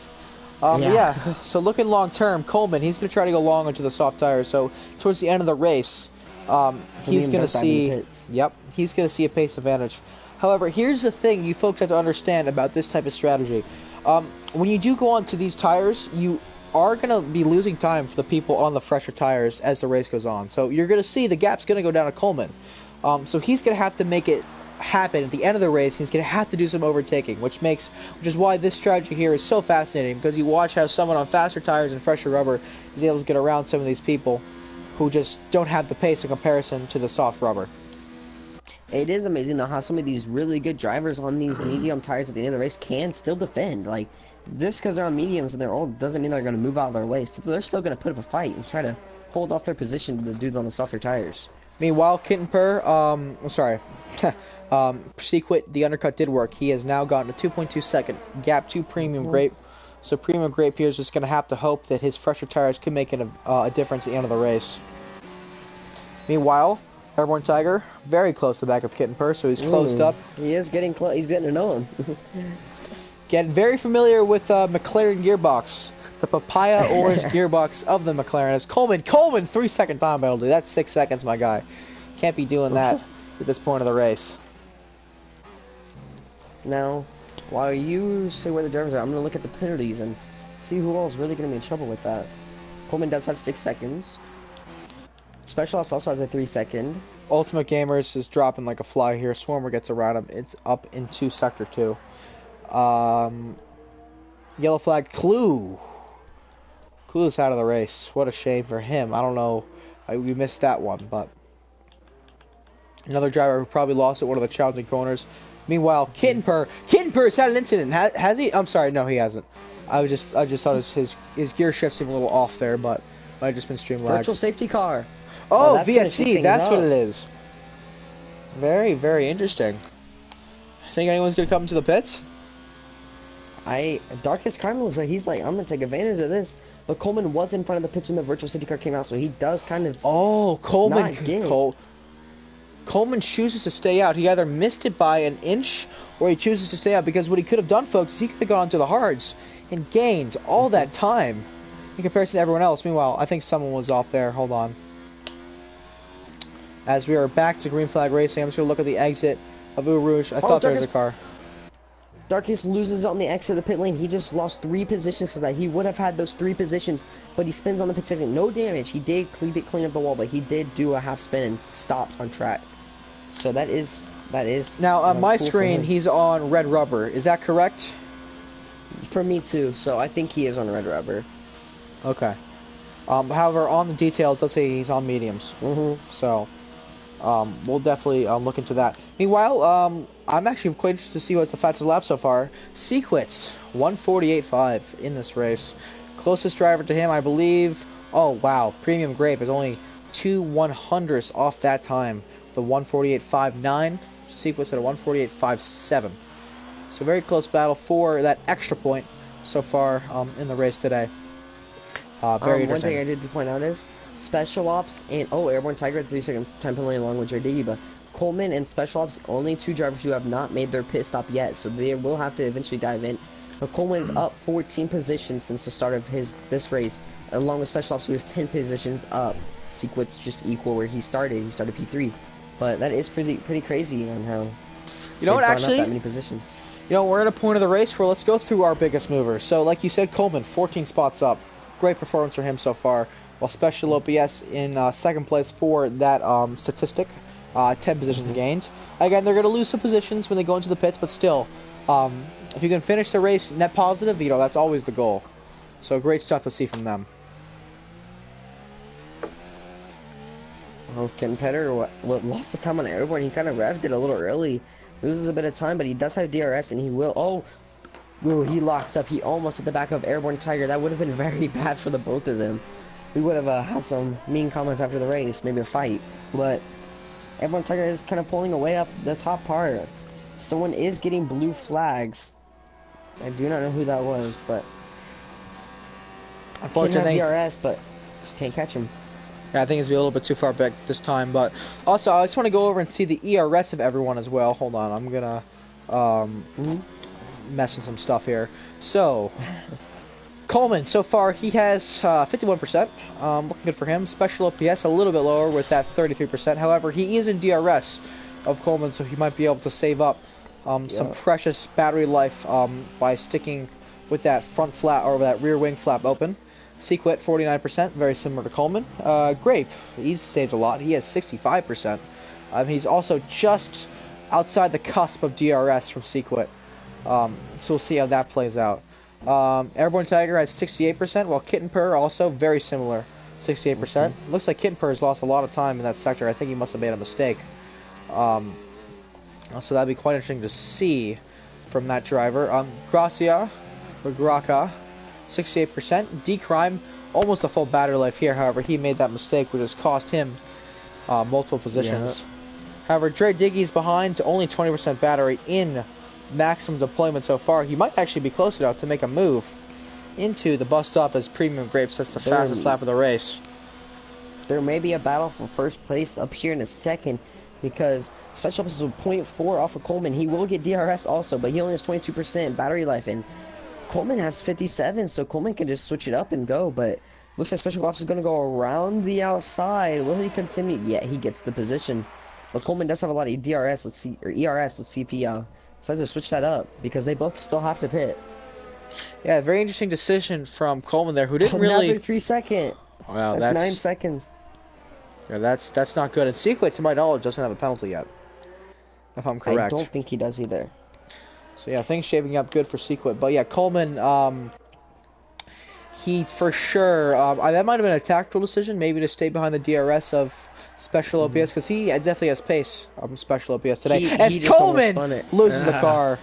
But Yeah. yeah, so looking long term, Coleman, he's going to try to go long onto the soft tires. So towards the end of the race, he's Liam going to does dive in the see, pits. yep, he's going to see a pace advantage. However, here's the thing you folks have to understand about this type of strategy. When you do go onto these tires, you are going to be losing time for the people on the fresher tires as the race goes on. So you're going to see the gap's going to go down to Coleman. So he's going to have to make it happen at the end of the race. He's going to have to do some overtaking, which is why this strategy here is so fascinating, because you watch how someone on faster tires and fresher rubber is able to get around some of these people who just don't have the pace in comparison to the soft rubber. It is amazing though how some of these really good drivers on these medium tires at the end of the race can still defend. Like, just because they're on mediums and they're old doesn't mean they're going to move out of their way. So they're still going to put up a fight and try to hold off their position to the dudes on the softer tires. Meanwhile, Kittenper, I'm sorry, Sequit, the undercut did work. He has now gotten a 2.2 second gap to Premium Grape. So Premium Grape here is just going to have to hope that his fresher tires can make a difference at the end of the race. Meanwhile, Airborne Tiger, very close to the back of Kittenper, so he's closed up. He is getting close. He's getting to know him. Getting very familiar with McLaren gearbox. The papaya orange gearbox of the McLaren is Coleman, 3-second time penalty. That's 6 seconds, my guy. Can't be doing that at this point of the race. Now, while you say where the drivers are, I'm going to look at the penalties and see who else is really going to be in trouble with that. Coleman does have 6 seconds. Special Ops also has a 3-second. Ultimate Gamers is dropping like a fly here. Swarmer gets around him. It's up into Sector 2. Yellow flag, Clue. Clue's out of the race. What a shame for him. I don't know. We missed that one, but another driver who probably lost at one of the challenging corners. Meanwhile, Kittenper's had an incident. Has he? I'm sorry, no, he hasn't. I just thought his gear shift seemed a little off there, but might have just been stream lag. Virtual safety car. Oh, VSC, that's what it is. Very, very interesting. Think anyone's gonna come to the pits? Darkest Carmen looks like he's like, I'm gonna take advantage of this. But Coleman was in front of the pits when the virtual safety car came out, so he does kind of. Oh, Coleman chooses to stay out. He either missed it by an inch, or he chooses to stay out, because what he could have done, folks, is he could have gone to the hards and gained all that time in comparison to everyone else. Meanwhile, I think someone was off there. Hold on. As we are back to green flag racing, I'm just going to look at the exit of Eau Rouge. I thought there was a car. Darkest loses on the exit of the pit lane. He just lost 3 positions because he would have had those 3 positions, but he spins on the pit exit. No damage. He did clean up the wall, but he did do a half spin and stopped on track. So that is now on my cool screen. He's on red rubber. Is that correct? For me too. So I think he is on red rubber. Okay. However, on the detail, it does say he's on mediums. So. We'll definitely look into that. Meanwhile, I'm actually quite interested to see what's the fastest lap so far. Sequits, 148.5 in this race. Closest driver to him, I believe. Oh, wow. Premium Grape is only 2 100ths off that time. The 148.59. Sequits at a 148.57. So very close battle for that extra point so far in the race today. Very interesting. One thing I did to point out is Special Ops and Airborne Tiger at 3-second time penalty along with JD, but Coleman and Special Ops, only 2 drivers who have not made their pit stop yet, so they will have to eventually dive in. But Coleman's up 14 positions since the start of this race, along with Special Ops, who is 10 positions up. Sequence just equal where he started. He started P3, but that is pretty crazy on how you know what actually that many positions. You know, we're at a point of the race where let's go through our biggest mover. So, like you said, Coleman, 14 spots up. Great performance for him so far. While Special OPS in second place for that statistic, 10 position gains. Again, they're going to lose some positions when they go into the pits, but still, if you can finish the race net positive, you know, that's always the goal. So great stuff to see from them. Well, Ken Petter lost the time on Airborne. He kind of revved it a little early. Loses a bit of time, but he does have DRS, and he will. Ooh, he locked up. He almost hit the back of Airborne Tiger. That would have been very bad for the both of them. We would have had some mean comments after the race, maybe a fight. But Airborne Tiger is kind of pulling away up the top part. Someone is getting blue flags. I do not know who that was, but unfortunately, DRS, but just can't catch him. Yeah, I think it's be a little bit too far back this time, but also I just want to go over and see the ERS of everyone as well. Hold on, I'm gonna Mhm. mess with some stuff here. So Coleman, so far he has 51%. Looking good for him. Special OPS a little bit lower with that 33%. However, he is in DRS of Coleman, so he might be able to save up some Yeah. precious battery life by sticking with that front flap or that rear wing flap open. Sequit 49%, very similar to Coleman. Grape, he's saved a lot. He has 65%. He's also just outside the cusp of DRS from Sequit. So we'll see how that plays out. Airborne Tiger has 68%, while Kitten Purr also very similar, 68%. Looks like Kitten Purr has lost a lot of time in that sector. I think he must have made a mistake. So that'd be quite interesting to see from that driver. Gracia, or Graca, 68%. D-Crime, almost a full battery life here. However, he made that mistake, which has cost him multiple positions. Yeah. However, Dre Diggy's behind to only 20% battery in maximum deployment so far. He might actually be close enough to make a move into the bus stop as Premium Grapes. That's the fastest lap of the race. There may be a battle for first place up here in a second because Special Ops is a .4 off of Coleman. He will get DRS also, but he only has 22% battery life, and Coleman has 57, so Coleman can just switch it up and go, but looks like Special Ops is going to go around the outside. Will he continue? Yeah, he gets the position. But Coleman does have a lot of DRS, let's see, or ERS, let's see if he decides to switch that up, because they both still have to pit. Yeah, very interesting decision from Coleman there, who didn't really... Another 3 second. Wow, that's 9 that's... seconds. Yeah, that's not good. And Sequit, to my knowledge, doesn't have a penalty yet, if I'm correct. I don't think he does either. So yeah, things shaping up good for Sequit. But yeah, Coleman, he for sure, that might have been a tactical decision, maybe to stay behind the DRS of Special OPS, because he definitely has pace on Special OPS today. As Coleman loses the car.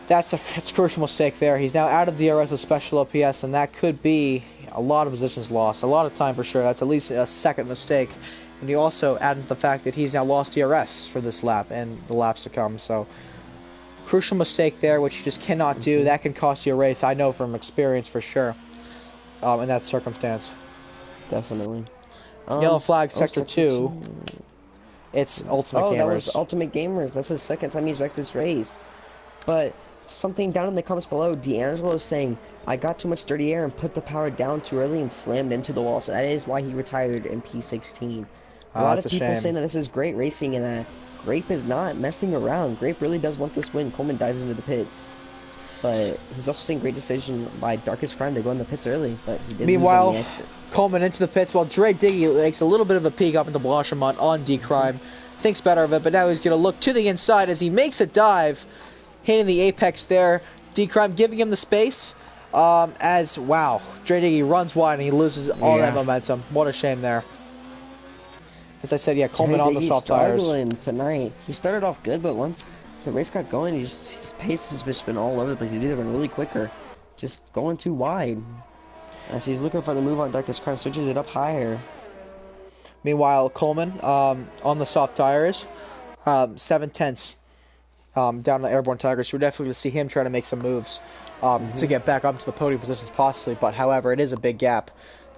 That's a crucial mistake there. He's now out of DRS of Special OPS, and that could be a lot of positions lost. A lot of time for sure. That's at least a second mistake. And you also add the fact that he's now lost DRS for this lap and the laps to come. So, crucial mistake there, which you just cannot do. That can cost you a race. I know from experience for sure in that circumstance. Definitely. Yellow flag, Sector 2. It's Ultimate Gamers. Oh, that was Ultimate Gamers. That's his second time he's wrecked this race. But something down in the comments below, D'Angelo is saying, I got too much dirty air and put the power down too early and slammed into the wall. So that is why he retired in P16. A lot of people saying that this is great racing and that Grape is not messing around. Grape really does want this win. Coleman dives into the pits. But he's also saying great decision by Darkest Crime to go in the pits early. But he did Meanwhile, lose on the exit. Coleman into the pits while Dre Diggy makes a little bit of a peek up into Blanchimont on D-Crime. Thinks better of it, but now he's going to look to the inside as he makes a dive. Hitting the apex there. D-Crime giving him the space. Wow, Dre Diggy runs wide and he loses all that momentum. What a shame there. As I said, yeah, Coleman on the soft tires. Struggling tonight. He started off good, but once the race got going, his pace has just been all over the place. He's either been really quick or just going too wide. As he's looking for the move on Darkest Crime, switches it up higher. Meanwhile, Coleman on the soft tires, 7/10 down the Airborne Tigers. So we're definitely going to see him try to make some moves to get back up to the podium positions possibly. But however, it is a big gap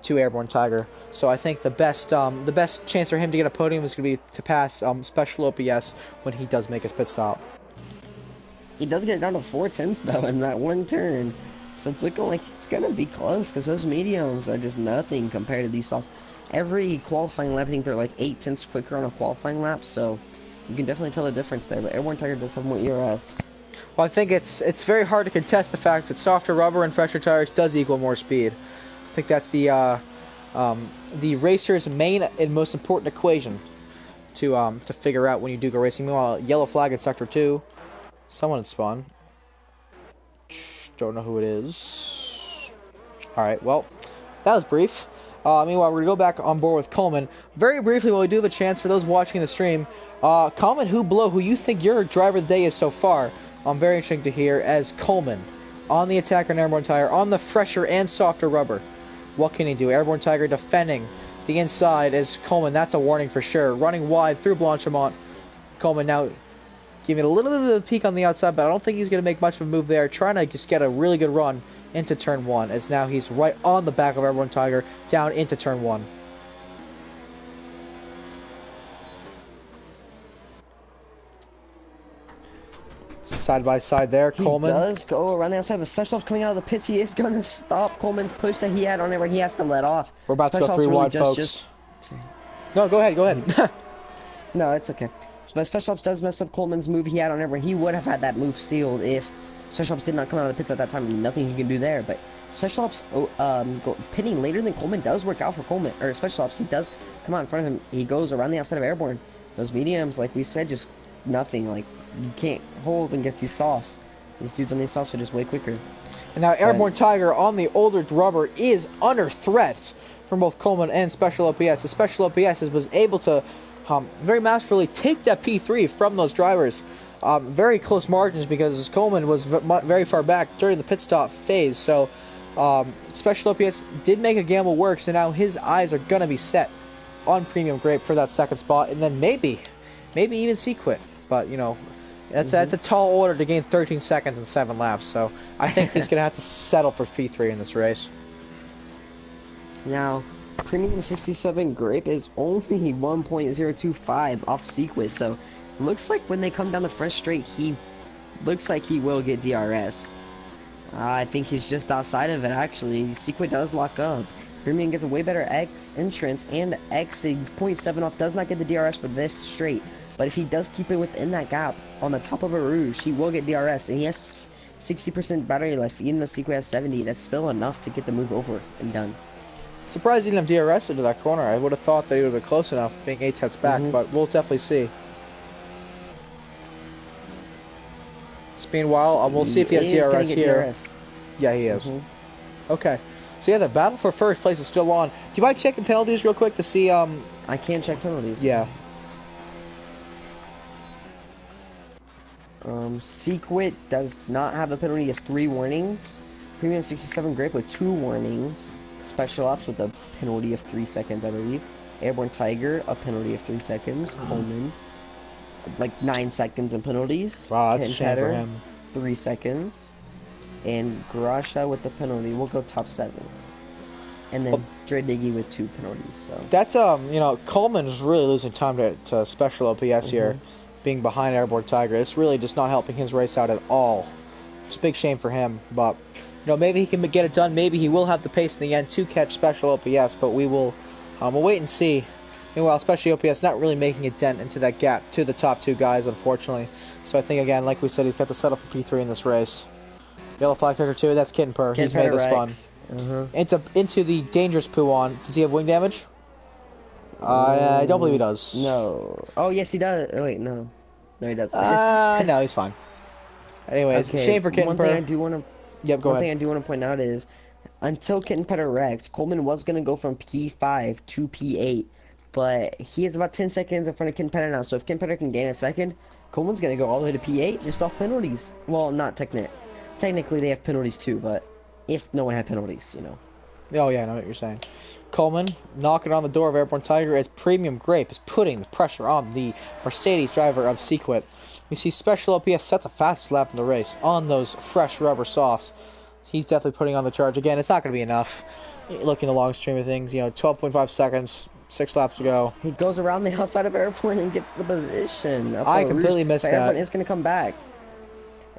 to Airborne Tiger. So I think the best chance for him to get a podium is going to be to pass Special OPS when he does make his pit stop. He does get down to 4/10 though in that one turn. So it's looking like it's going to be close because those mediums are just nothing compared to these softs. Every qualifying lap, I think they're like 8/10 quicker on a qualifying lap. So you can definitely tell the difference there, but Airborne Tiger does have more ERS. Well, I think it's very hard to contest the fact that softer rubber and fresher tires does equal more speed. I think that's the racer's main and most important equation to figure out when you do go racing. Meanwhile, yellow flag in Sector 2. Someone had spawned. Don't know who it is. Alright, well, that was brief. Meanwhile, we're going to go back on board with Coleman. Very briefly, while we do have a chance for those watching the stream, comment who you think your driver of the day is so far. Very interesting to hear as Coleman on the Attacker and Airborne Tire, on the fresher and softer rubber. What can he do? Airborne Tiger defending the inside as Coleman. That's a warning for sure. Running wide through Blanchimont. Coleman now giving a little bit of a peek on the outside, but I don't think he's going to make much of a move there. Trying to just get a really good run into Turn 1, as now he's right on the back of Airborne Tiger, down into Turn 1. Side by side there, He Coleman. does go around the outside, but Special Ops coming out of the pits. He is going to stop Coleman's push that he had on it where he has to let off. We're about Special to go Ops 3 really wide, folks. just... No, go ahead, go ahead. No, it's okay. But Special Ops does mess up Coleman's move he had on it where he would have had that move sealed if Special Ops did not come out of the pits at that time. Nothing he can do there, but Special Ops pitting later than Coleman does work out for Coleman, or Special Ops. He does come out in front of him. He goes around the outside of Airborne. Those mediums, like we said, just nothing. Like, you can't hold and get these softs. These dudes on these softs are just way quicker. And now Airborne Tiger on the older rubber is under threat from both Coleman and Special OPS. The Special OPS was able to very masterfully take that P3 from those drivers. Very close margins because Coleman was very far back during the pit stop phase. So Special OPS did make a gamble work, so now his eyes are going to be set on Premium Grape for that second spot, and then maybe even Sequit. But, you know, that's a tall order to gain 13 seconds in 7 laps, so I think he's going to have to settle for P3 in this race. Now, Premium 67 Grape is only 1.025 off Sequit, so it looks like when they come down the front straight, he looks like he will get DRS. I think he's just outside of it, actually. Sequit does lock up. Premium gets a way better X entrance, and X is 0.7 off, does not get the DRS for this straight. But if he does keep it within that gap on the top of a Rouge, he will get DRS. And he has 60% battery life, even though Sequit has 70. That's still enough to get the move over and done. Surprised he didn't have DRS into that corner. I would have thought that he would have been close enough being 8 sets back, but we'll definitely see. Meanwhile, we'll see if he has DRS here. DRS. Yeah, he is. Okay. So yeah, the battle for first place is still on. Do you mind checking penalties real quick to see? I can check penalties. Yeah. Sequit does not have a penalty. He has 3 warnings. Premium 67 Grape with 2 warnings. Special Ops with a penalty of 3 seconds, I believe. Airborne Tiger, a penalty of 3 seconds. Coleman, like 9 seconds in penalties. Wow, that's a shame for him. 3 seconds. And Garasha with the penalty. We'll go top 7. And then Drediggy with 2 penalties. So that's you know, Coleman is really losing time to Special OPS here, being behind Airborne Tiger. It's really just not helping his race out at all. It's a big shame for him, but you know, maybe he can get it done. Maybe he will have the pace in the end to catch Special OPS, but we will we'll wait and see. Meanwhile, Special OPS not really making a dent into that gap to the top 2 guys, unfortunately. So I think, again, like we said, he's got the setup for P3 in this race. Yellow flag sector 2, that's Kitten Purr. He's made this fun. Into the dangerous Puon. Does he have wing damage? I don't believe he does. No. Oh, yes, he does. Oh, wait, no. No, he doesn't. No, he's fine. Anyways, shame for Kitten Purr. One thing I do want to... Yep, go ahead. One thing I do want to point out is, until Kitten Purr wrecked, Coleman was going to go from P5 to P8, but he is about 10 seconds in front of Kitten Purr now, so if Kitten Purr can gain a second, Coleman's going to go all the way to P8 just off penalties. Well, not technically they have penalties too, but if no one had penalties, you know. Oh yeah, I know what you're saying. Coleman knocking on the door of Airborne Tiger as Premium Grape is putting the pressure on the Mercedes driver of Sequit. We see Special OPS set the fastest lap in the race on those fresh rubber softs. He's definitely putting on the charge. Again, it's not going to be enough. Looking at the long stream of things, you know, 12.5 seconds, 6 laps to go. He goes around the outside of Airborne and gets the position. I completely missed that. Airborne is going to come back.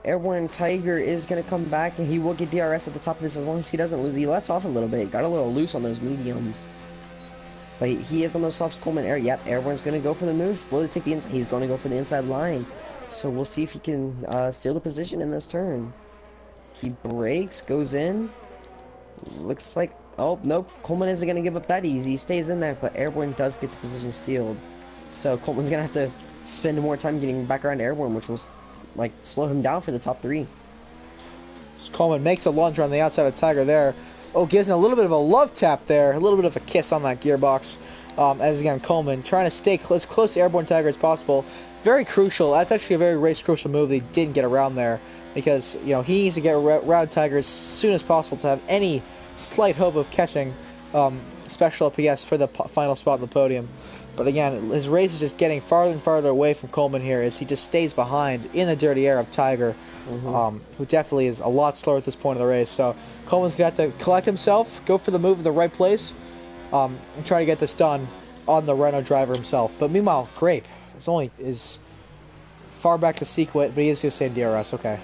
Airborne Tiger is going to come back, and he will get DRS at the top of this as long as he doesn't lose. He lets off a little bit. Got a little loose on those mediums. But he is on those softs. Coleman Air. Yep, Airborne's going to go for the move. Slowly take the inside. He's going to go for the inside line. So we'll see if he can steal the position in this turn. He brakes, goes in. Looks like... Oh, nope. Coleman isn't going to give up that easy. He stays in there, but Airborne does get the position sealed. So Coleman's going to have to spend more time getting back around to Airborne, which will, like, slow him down for the top 3. So Coleman makes a lunge on the outside of Tiger there. Oh, gives him a little bit of a love tap there. A little bit of a kiss on that gearbox. As, again, Coleman trying to stay as close to Airborne Tiger as possible. Very crucial. That's actually a very race crucial move that he didn't get around there. Because, you know, he needs to get around Tiger as soon as possible to have any slight hope of catching Special OPS for the final spot on the podium. But again, his race is just getting farther and farther away from Coleman here as he just stays behind in the dirty air of Tiger, who definitely is a lot slower at this point of the race. So Coleman's going to have to collect himself, go for the move in the right place, and try to get this done on the Renault driver himself. But meanwhile, Grape is far back to Sequit, but he is going to stay in DRS. Okay.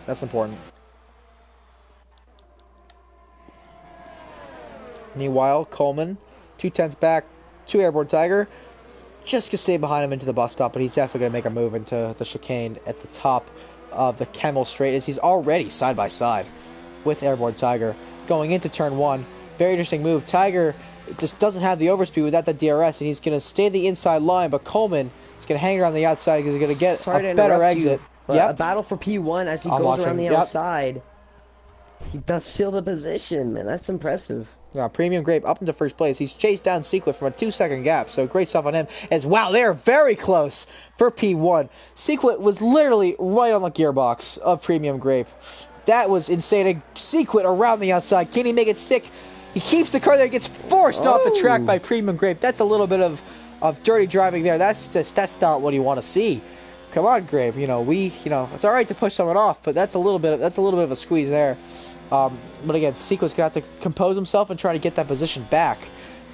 That's important. Meanwhile, Coleman, 2/10s back, 2 Airborne Tiger. Just going to stay behind him into the bus stop, but he's definitely going to make a move into the chicane at the top of the Camel Straight, as he's already side by side with Airborne Tiger. Going into turn 1, very interesting move. Tiger just doesn't have the overspeed without the DRS, and he's going to stay the inside line, but Coleman is going to hang around the outside because he's going to get a better exit. A battle for P1 as he goes around the outside. He does seal the position, man. That's impressive. Yeah, Premium Grape up into first place. He's chased down Sequit from a 2-second gap, so great stuff on him. As wow, they are very close for P1. Sequit was literally right on the gearbox of Premium Grape. That was insane. Sequit around the outside. Can he make it stick? He keeps the car there. Gets forced off the track by Premium Grape. That's a little bit of dirty driving there. That's not what you want to see. Come on, Grape. It's all right to push someone off, but that's a little bit of a squeeze there. But again, Sequit's gonna have to compose himself and try to get that position back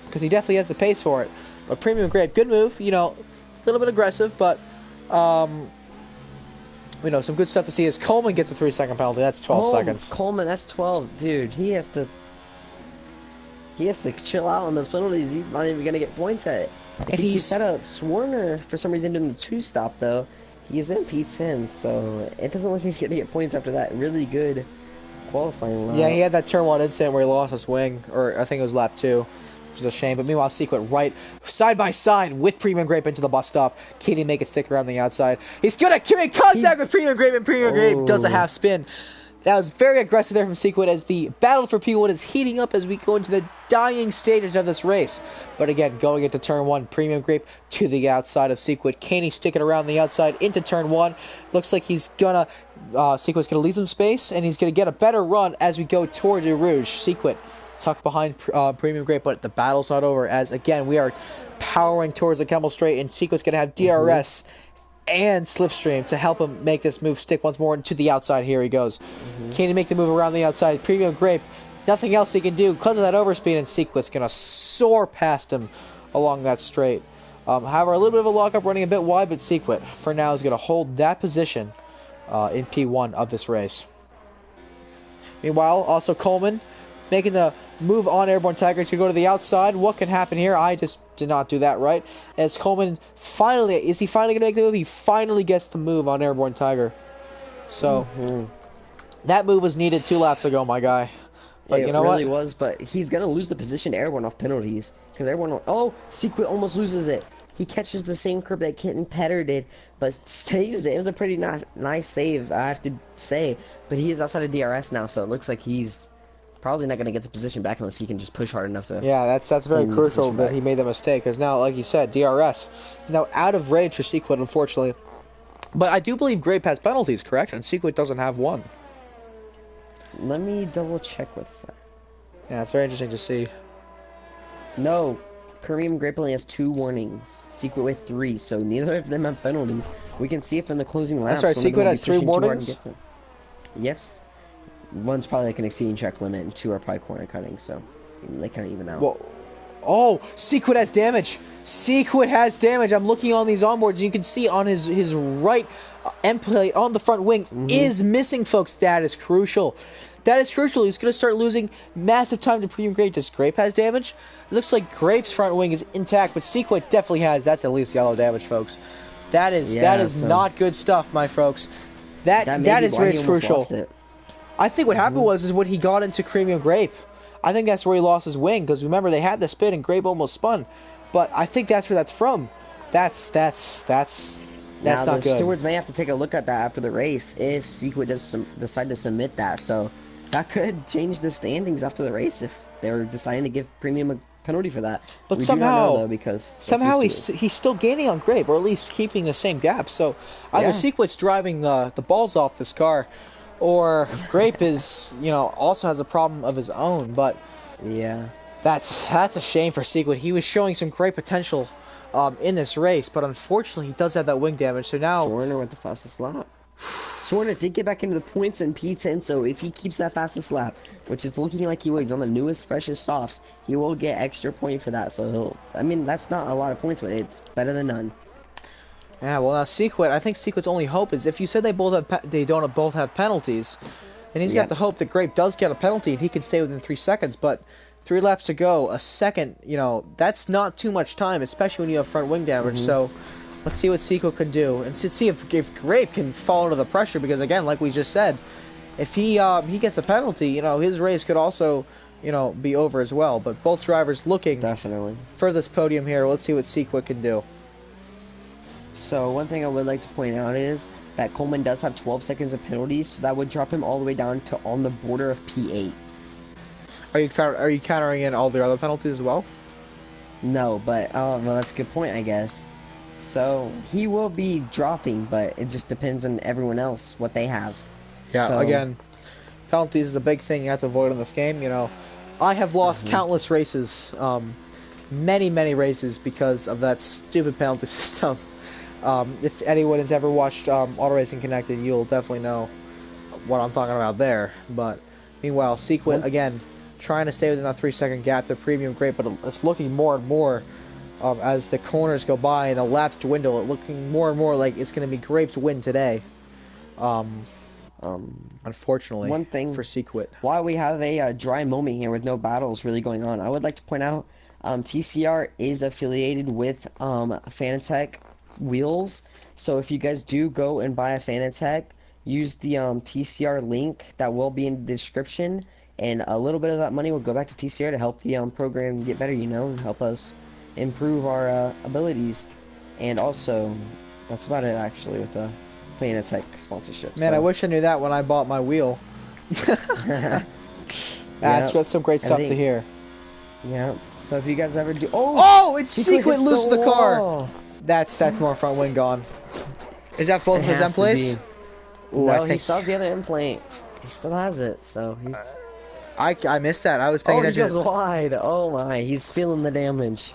because he definitely has the pace for it. But Premium Grape, good move. A little bit aggressive, but some good stuff to see as Coleman gets a 3-second penalty. That's 12 seconds. Coleman, that's 12, dude. He has to chill out on those penalties. He's not even gonna get points at it. If he set up Swarner for some reason doing the 2-stop though, he's in P10, so it doesn't look like he's gonna get points after that really good qualifying lap. Yeah, he had that turn 1 incident where he lost his wing, or I think it was lap 2, which is a shame. But meanwhile, Sequit right side by side with Premium Grape into the bus stop. Can he make it stick around the outside? He's gonna make contact with Premium Grape, and Premium Grape does a half spin. That was very aggressive there from Sequit as the battle for P1 is heating up as we go into the dying stages of this race. But again, going into turn 1, Premium Grape to the outside of Sequit. Can he stick it around the outside into turn 1? Looks like he's gonna, Sequit's gonna leave some space, and he's gonna get a better run as we go towards Eau Rouge. Sequit tucked behind Premium Grape, but the battle's not over as, again, we are powering towards the Camel Straight, and Sequit's gonna have DRS and Slipstream to help him make this move stick once more to the outside. Here he goes. Can he make the move around the outside? Premium Grape, nothing else he can do because of that overspeed, and Sequit's going to soar past him along that straight. However, a little bit of a lockup running a bit wide, but Sequit for now is going to hold that position in P1 of this race. Meanwhile, also Coleman making the move on Airborne Tiger to go to the outside. What can happen here? I just did not do that right. As Coleman is he finally going to make the move? He finally gets the move on Airborne Tiger. So, that move was needed 2 laps ago, my guy. But you know what? It really was, but he's going to lose the position to Airborne off penalties. Because Airborne, Sequit almost loses it. He catches the same curve that Kitten Petter did, but saves it. It was a pretty nice save, I have to say. But he is outside of DRS now, so it looks like he's probably not going to get the position back unless he can just push hard enough to... Yeah, that's very crucial that he made the mistake, because now, like you said, DRS is now out of range for Sequit, unfortunately. But I do believe Grape has penalties, correct? And Sequit doesn't have one. Let me double check with that. Yeah, it's very interesting to see. No, Premium Grape only has 2 warnings. Sequit with 3, so neither of them have penalties. We can see if in the closing laps... That's right, Sequit has 3 warnings? Yes. One's probably like an exceeding check limit, and 2 are probably corner cutting, so they kind of even out. Well, Sequit has damage. Sequit has damage. I'm looking on these onboards, and you can see on his right end plate on the front wing is missing, folks. That is crucial. That is crucial. He's going to start losing massive time to Premium Grape. Does Grape has damage? It looks like Grape's front wing is intact, but Sequit definitely has. That's at least yellow damage, folks. That is not good stuff, my folks. That is race crucial. I think what happened was when he got into Premium Grape, I think that's where he lost his wing, because remember they had the spin and Grape almost spun. But I think that's where that's from. That's not good. The stewards may have to take a look at that after the race if Sequit does decide to submit that. So that could change the standings after the race if they're deciding to give Premium a penalty for that. But we somehow, do not know, though, because somehow he's still gaining on Grape, or at least keeping the same gap. So either Sequit's driving the balls off this car, or Grape is, also has a problem of his own. But yeah, that's a shame for Sequit. He was showing some great potential in this race, but unfortunately he does have that wing damage. So now Warner with the fastest lap. Warner did get back into the points in P10, so if he keeps that fastest lap, which is looking like he will, on the newest, freshest softs, he will get extra point for that. So that's not a lot of points, but it's better than none. Yeah, well now Sequit, I think Sequit's only hope is if you said they don't both have penalties, then he's got Yep. the hope that Grape does get a penalty and he can stay within 3 seconds. But 3 laps to go, a second, that's not too much time, especially when you have front wing damage. Mm-hmm. So let's see what Sequit can do and see if Grape can fall under the pressure. Because again, like we just said, if he gets a penalty, his race could also be over as well. But both drivers looking Definitely. for this podium here. Let's see what Sequit can do. So one thing I would like to point out is that Coleman does have 12 seconds of penalties, so that would drop him all the way down to on the border of P8. Are you countering in all the other penalties as well? No, but well, that's a good point, I guess. So he will be dropping, but it just depends on everyone else what they have. Yeah. So, Again, penalties is a big thing you have to avoid in this game. I have lost countless races, many races because of that stupid penalty system. If anyone has ever watched Auto Racing Connected, you'll definitely know what I'm talking about there. But meanwhile, Sequit again trying to stay within that 3-second gap to Premium Grape, but it's looking more and more as the corners go by and the laps dwindle. It's looking more and more like it's going to be Grape's win today. Unfortunately, one thing for Sequit. While we have a dry moment here with no battles really going on, I would like to point out TCR is affiliated with Fanatec wheels. So if you guys do go and buy a Fanatec, use the TCR link that will be in the description, and a little bit of that money will go back to TCR to help the program get better, and help us improve our abilities. And also, that's about it actually with the Fanatec sponsorship. Man, so, I wish I knew that when I bought my wheel. That's some great stuff to hear. Yeah. So if you guys ever do, It's Sequit loses the car. wall. That's more front wing gone. Is that both It of his has end to plates? be. Ooh, No, he still has the other end plate. He still has it, so he's. I missed that. I was paying He attention. goes wide. Oh my, he's feeling the damage.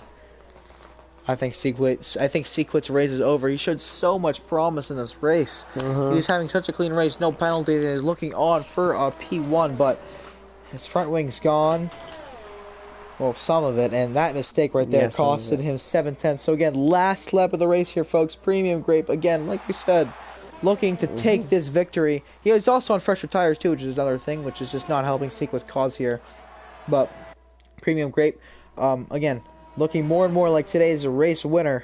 I think Sequit's race is over. He showed so much promise in this race. He was having such a clean race, no penalties, and is looking on for a P1, but his front wing's gone. Well, some of it, and that mistake right there costed him 7/10. So again, last lap of the race here, folks. Premium Grape, again, like we said, looking to take this victory. He is also on fresher tires too, which is another thing, which is just not helping Sequit's cause here. But Premium Grape, again, looking more and more like today's race winner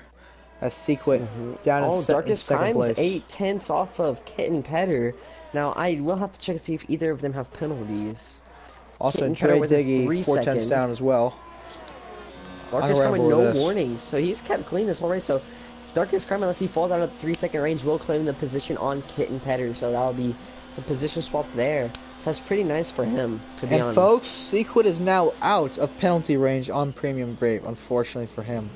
as Sequit down in Darkest second Times, place. 8/10 off of Kit and Petter. Now, I will have to check to see if either of them have penalties. Also, Kit Dre and Petter with a Diggy, 4/10 3-second. down as well. Darkest Crime with no this. warning, so he's kept clean this whole race. So Darkest Crime, unless he falls out of the 3-second range, will claim the position on Kit and Petter. So that'll be a position swap there. So that's pretty nice for him, to be honest. And folks, Sequit is now out of penalty range on Premium Grape, unfortunately for him.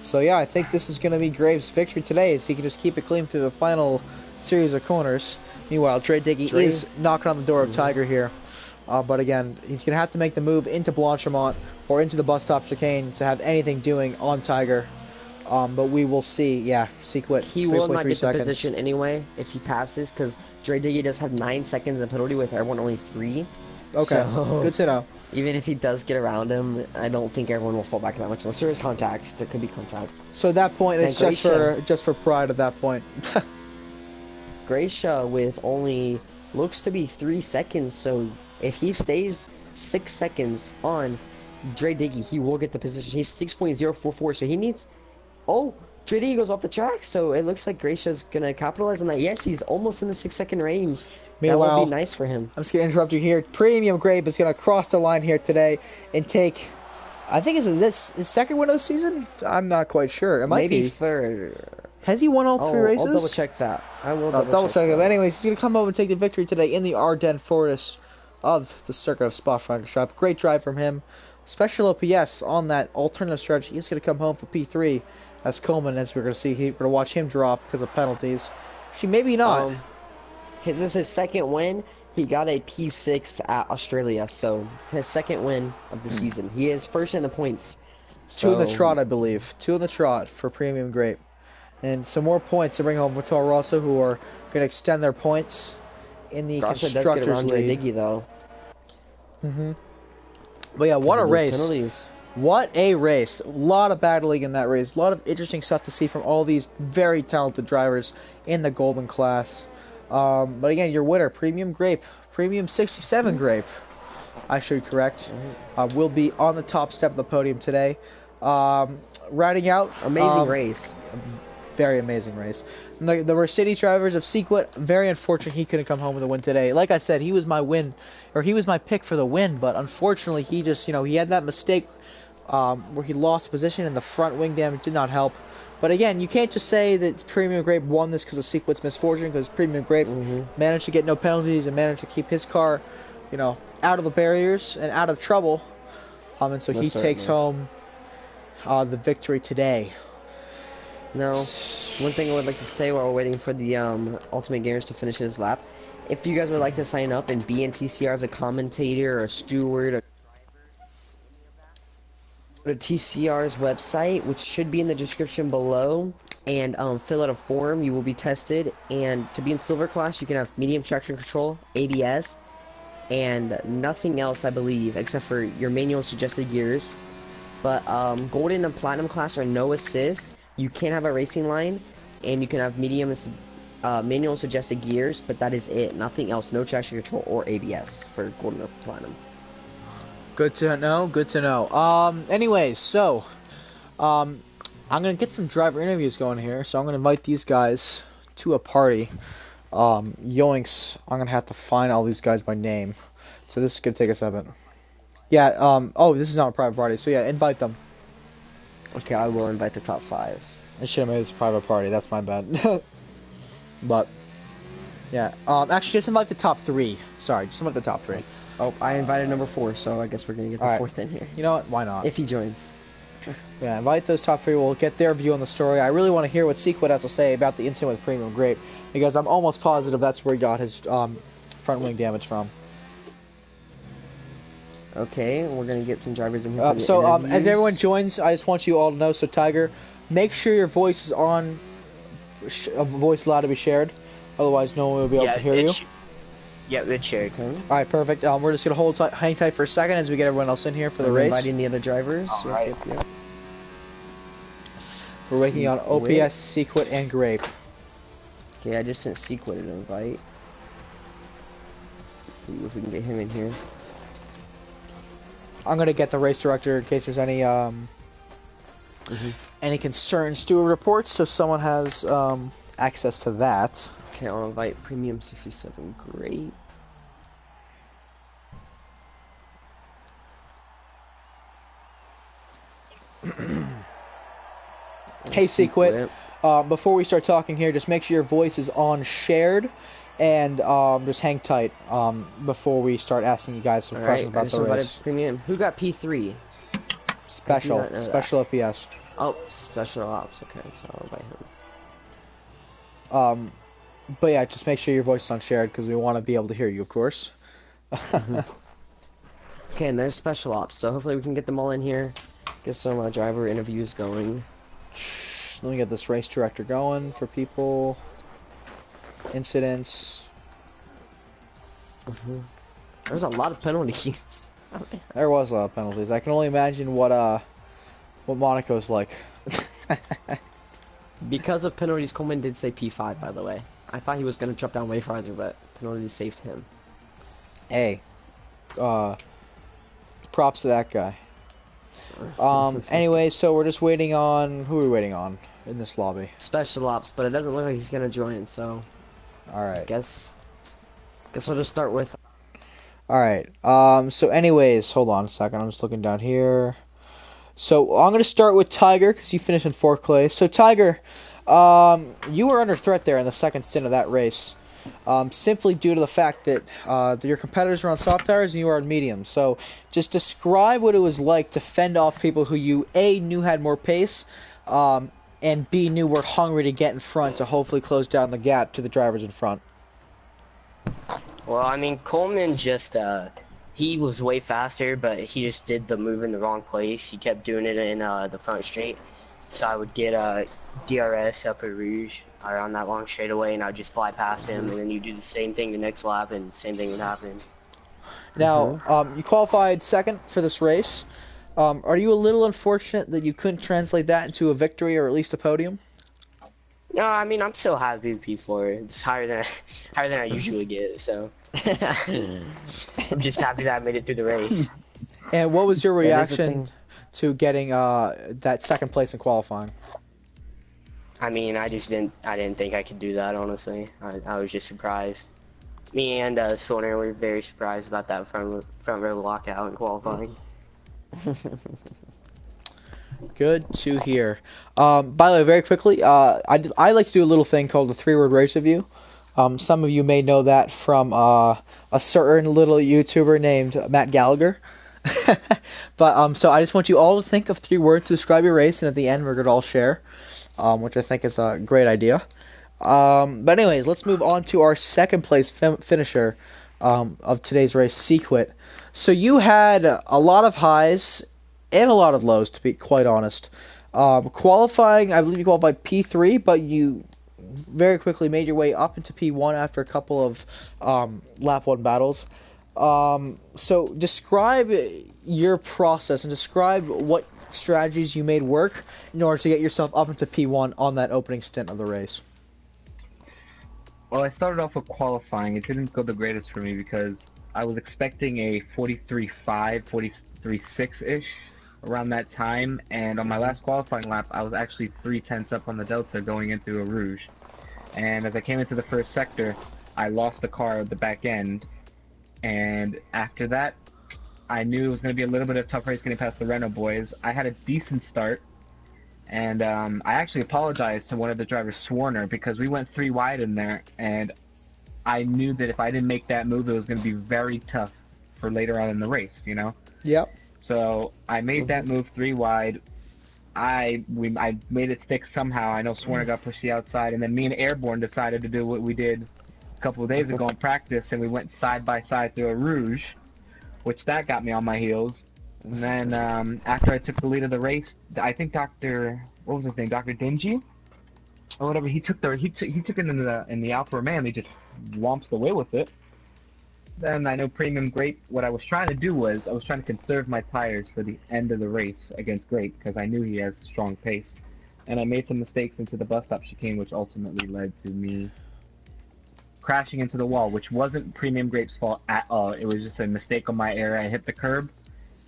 So yeah, I think this is going to be Grape's victory today, if he can just keep it clean through the final series of corners. Meanwhile, Dre Diggy is knocking on the door of Tiger here. But again, he's going to have to make the move into Blanchimont or into the bus stop chicane to have anything doing on Tiger. But we will see. Yeah, Sequit. He will not get seconds. the position anyway if he passes, because Dre Diggy does have 9 seconds of penalty with everyone only 3. Okay, so, good to know. Even if he does get around him, I don't think everyone will fall back that much unless there is contact. There could be contact. So at that point, it's just for pride. At that point. Gracia with only looks to be 3 seconds, so if he stays 6 seconds on Dre Diggy, he will get the position. He's 6.044, so he needs... Oh, Dre Diggy goes off the track, so it looks like Gracia's going to capitalize on that. Yes, he's almost in the 6-second range. Meanwhile, that would be nice for him. I'm just going to interrupt you here. Premium Grape is going to cross the line here today and take... I think it's his second win of the season? I'm not quite sure. It might Maybe be. third. Has he won all 3 races? I'll double check that. I will double check that. But anyways, he's going to come home and take the victory today in the Ardennes Forest of the circuit of Spa-Francorchamps. Great drive from him. Special OPS on that alternative stretch. He's going to come home for P3 as Coleman, as we're going to see. We're going to watch him drop because of penalties. Actually, maybe not. This is his second win. He got a P6 at Australia, so his second win of the season. He is first in the points. So, 2 in the trot, I believe. 2 in the trot for Premium Grape. And some more points to bring home for Toro Rosso, who are going to extend their points in the Constructors League. Diggy, though. But yeah, what a race. Penalties. What a race. A lot of battling in that race. A lot of interesting stuff to see from all these very talented drivers in the Golden class. But again, your winner, Premium Grape, Premium 67 Grape, I should correct, will be on the top step of the podium today. Riding out. Amazing race. Very amazing race. And the Mercedes drivers of Sequit, very unfortunate he couldn't come home with a win today. Like I said, he was my pick for the win, but unfortunately he just, he had that mistake where he lost position and the front wing damage did not help. But again, you can't just say that Premium Grape won this because of Sequit's misfortune, because Premium Grape managed to get no penalties and managed to keep his car, out of the barriers and out of trouble. And so he takes home the victory today. Now, one thing I would like to say while we're waiting for the Ultimate Gamers to finish his lap, if you guys would like to sign up and be in TCR as a commentator or a steward, or go to TCR's website, which should be in the description below, and fill out a form. You will be tested, and to be in Silver class, you can have medium traction control, ABS, and nothing else, I believe, except for your manual suggested gears. But Golden and Platinum class are no assist. You can have a racing line, and you can have medium manual suggested gears, but that is it. Nothing else. No traction control or ABS for Golden or Platinum. Good to know. Good to know. Anyways, so I'm gonna get some driver interviews going here. So I'm gonna invite these guys to a party. Yoinks. I'm gonna have to find all these guys by name. So this is gonna take a second. Yeah. Oh, this is not a private party. So yeah, invite them. Okay, I will invite the top 5. I should have made this a private party. That's my bad. But yeah. Actually, just invite the top 3. Sorry, just invite the top 3. Oh, I invited number 4, so I guess we're gonna get the 4th in here. You know what? Why not? If he joins. Yeah, invite those top 3. We'll get their view on the story. I really want to hear what Sequit has to say about the incident with Premium Grape, because I'm almost positive that's where he got his front wing damage from. Okay, we're gonna get some drivers in here. As everyone joins, I just want you all to know. So Tiger, make sure your voice is on, a voice allowed to be shared. Otherwise, no one will be able to hear you. Yeah, it's shared. Okay. All right, perfect. We're just gonna hang tight for a second as we get everyone else in here for the race. Inviting the other drivers. All right. Yep. We're waiting on OPS, Sequit, and Grape. Okay, I just sent Sequit an invite. See if we can get him in here. I'm gonna get the race director in case there's any concerned steward reports, so someone has access to that. Okay, I'll invite Premium 67 Grape. Hey Sequit, before we start talking here, just make sure your voice is on shared, and just hang tight before we start asking you guys some questions about the race. Premium. Who got P3? Special OPS. Oh, Special Ops. Okay, so I'll invite him. But yeah, just make sure your voice is on shared because we want to be able to hear you, of course. Okay, and there's Special Ops, so hopefully we can get them all in here. Get some driver interviews going. Let me get this race director going for people. Incidents. There's a lot of penalties. There was a lot of penalties. I can only imagine what Monaco's like. Because of penalties, Coleman did say P5, by the way. I thought he was going to drop down way farther, but penalties saved him. Hey, props to that guy. Anyway, so we're just waiting on... Who are we waiting on in this lobby? Special Ops, but it doesn't look like he's going to join, so... Alright. Guess we'll just start with... Alright, so anyways, hold on a second, I'm just looking down here. So, I'm going to start with Tiger, because you finished in 4th place. So, Tiger, you were under threat there in the second stint of that race. Simply due to the fact that your competitors are on soft tires and you are on medium. So, just describe what it was like to fend off people who you, A, knew had more pace, and B, knew were hungry to get in front to hopefully close down the gap to the drivers in front. Well, I mean, Coleman just, he was way faster, but he just did the move in the wrong place. He kept doing it in the front straight. So I would get DRS up at Rouge around that long straightaway, and I would just fly past him, and then you do the same thing the next lap, and same thing would happen. Now, you qualified second for this race. Are you a little unfortunate that you couldn't translate that into a victory or at least a podium? No, I mean I'm still happy with P4. It's higher than higher than I usually get, so I'm just happy that I made it through the race. And what was your That is the reaction thing. to getting that second place in qualifying? I mean, I didn't think I could do that, honestly. I was just surprised. Me and Sorner were very surprised about that front row lockout in qualifying. Good to hear. By the way, very quickly, I like to do a little thing called the three-word race review. Some of you may know that from a certain little YouTuber named Matt Gallagher. But so I just want you all to think of 3 words to describe your race, and at the end we're gonna all share, which I think is a great idea. But anyways, let's move on to our second place finisher of today's race, Sequit. So you had a lot of highs and a lot of lows, to be quite honest. Qualifying, I believe you qualified P3, but you very quickly made your way up into P1 after a couple of lap 1 battles. So describe your process and describe what strategies you made work in order to get yourself up into P1 on that opening stint of the race. Well, I started off with qualifying. It didn't go the greatest for me because I was expecting a 43.5, 43.6-ish around that time, and on my last qualifying lap, I was actually 3/10 up on the Delta going into a Rouge. And as I came into the first sector, I lost the car at the back end, and after that, I knew it was going to be a little bit of a tough race getting past the Renault boys. I had a decent start, and I actually apologized to one of the drivers, Swarner, because we went 3 wide in there, and I knew that if I didn't make that move, it was going to be very tough for later on in the race, you know? Yep. So I made that move 3 wide. I made it stick somehow. I know Swarner got pushed to the outside, and then me and Airborne decided to do what we did a couple of days ago in practice, and we went side by side through a Rouge, which that got me on my heels. And then after I took the lead of the race, I think what was his name, Dr. Dingy, or whatever, he took it in the Alfa Romeo, and he just whomps away with it. Then I know Premium Grape, what I was trying to do was, I was trying to conserve my tires for the end of the race against Grape, because I knew he has strong pace. And I made some mistakes into the bus stop chicane, which ultimately led to me crashing into the wall, which wasn't Premium Grape's fault at all. It was just a mistake on my area. I hit the curb,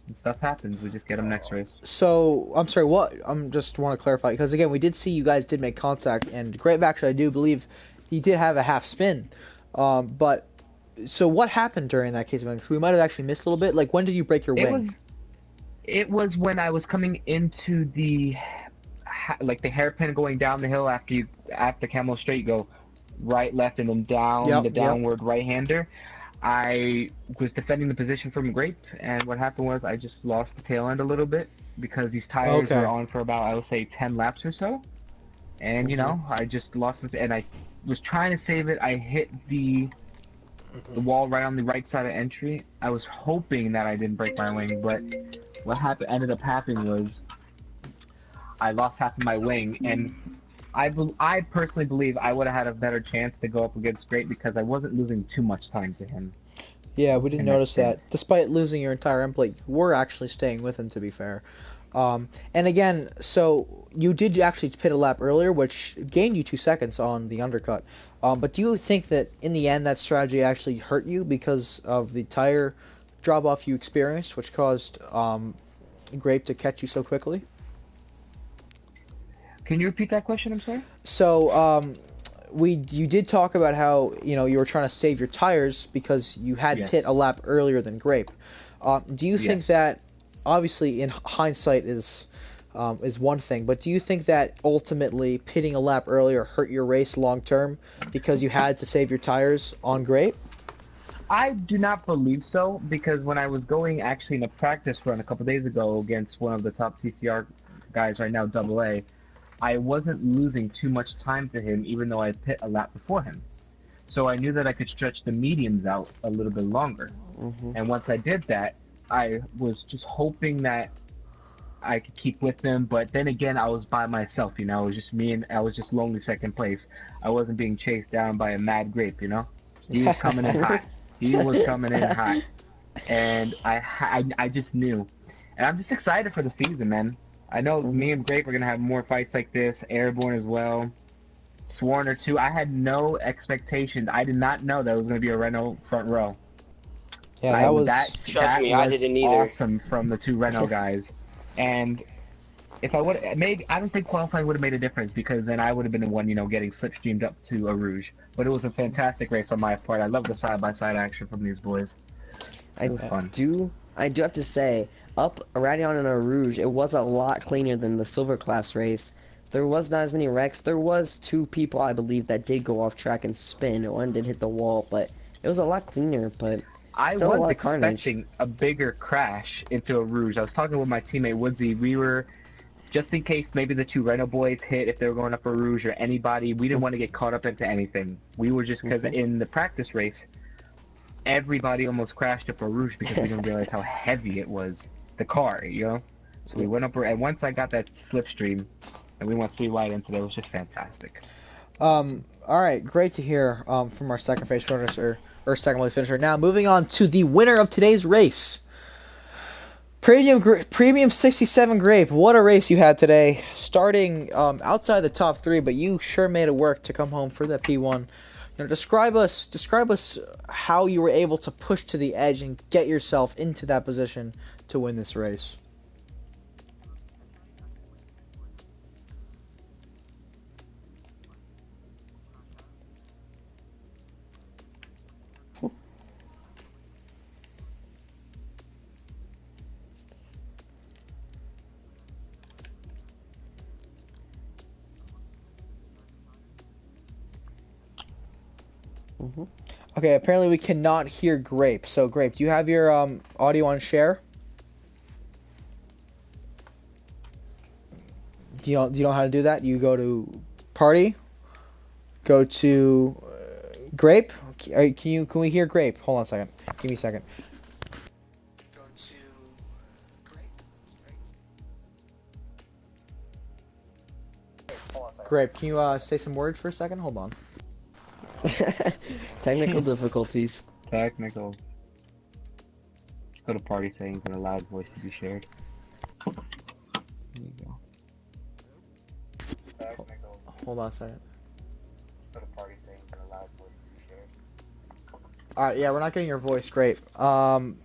and stuff happens. We just get him next race. So, I'm sorry, what? Just want to clarify, because again, we did see you guys did make contact, and Grape actually, I do believe, he did have a half spin. But, so what happened during that case? Because we might have actually missed a little bit. Like, when did you break your wing? It was when I was coming into the hairpin going down the hill after Camel Straight, go right, left, and then down, the downward right-hander. I was defending the position from Grape, and what happened was I just lost the tail end a little bit because these tires were on for about, I would say, 10 laps or so. And, you know, I just lost it, and I was trying to save it. I hit the wall right on the right side of entry. I was hoping that I didn't break my wing, but what ended up happening was I lost half of my wing, and I personally believe I would have had a better chance to go up against Great because I wasn't losing too much time to him. Yeah, we didn't notice that. Despite losing your entire end plate, you were actually staying with him, to be fair. And again, so you did actually pit a lap earlier, which gained you 2 seconds on the undercut. But do you think that in the end that strategy actually hurt you because of the tire drop-off you experienced, which caused Grape to catch you so quickly? Can you repeat that question? I'm sorry. So you did talk about how you were trying to save your tires because you had pit a lap earlier than Grape. Do you think that, obviously in hindsight is one thing, but do you think that ultimately pitting a lap earlier hurt your race long term because you had to save your tires on Grape? I do not believe so, because when I was going actually in a practice run a couple days ago against one of the top TCR guys right now, AA, I wasn't losing too much time to him, even though I pit a lap before him. So I knew that I could stretch the mediums out a little bit longer. And once I did that, I was just hoping that I could keep with them, but then again, I was by myself, It was just me, and I was just lonely second place. I wasn't being chased down by a mad Grape, He was coming in hot. He was coming in hot. And I just knew And I'm just excited for the season, man. I know me and Grape are gonna have more fights like this, Airborne as well, Sworn too. I had no expectations. I did not know that it was gonna be a Renault front row. Yeah, that was. Trust me, I was didn't either. awesome from the two Renault guys. And if I would maybe I don't think qualifying would have made a difference because then I would have been the one, getting slipstreamed up to a Rouge. But it was a fantastic race on my part. I love the side-by-side action from these boys. It was fun. I do have to say, up Radion and a Rouge, it was a lot cleaner than the Silver Class race. There was not as many wrecks. There was 2 people, I believe, that did go off track and spin. One did hit the wall, but it was a lot cleaner, but I still a lot was of carnage. expecting a bigger crash into a Rouge. I was talking with my teammate Woodsy. We were, just in case maybe the 2 Renault boys hit if they were going up a Rouge or anybody, we didn't want to get caught up into anything. We were just, because in the practice race, everybody almost crashed up a Rouge because we didn't realize how heavy it was, the car, So we went up, and once I got that slipstream, and we went 3 wide into it, it was just fantastic. All right, great to hear from our second place finisher, or second place finisher. Now, moving on to the winner of today's race. Premium 67 Grape. What a race you had today. Starting outside the top 3, but you sure made it work to come home for that P1. Describe us how you were able to push to the edge and get yourself into that position to win this race. Okay, apparently we cannot hear Grape. So, Grape, do you have your audio on share? Do you know how to do that? You go to Party, go to Grape. Can we hear Grape? Hold on a second. Give me a second. Go to Grape. Grape, can you say some words for a second? Hold on. Technical difficulties. Technical. Let's go to party settings and a loud voice to be shared. There you go. Technical. Hold on a second. Let's go to party settings and a loud voice to be shared. Alright, yeah, we're not getting your voice. Great. Do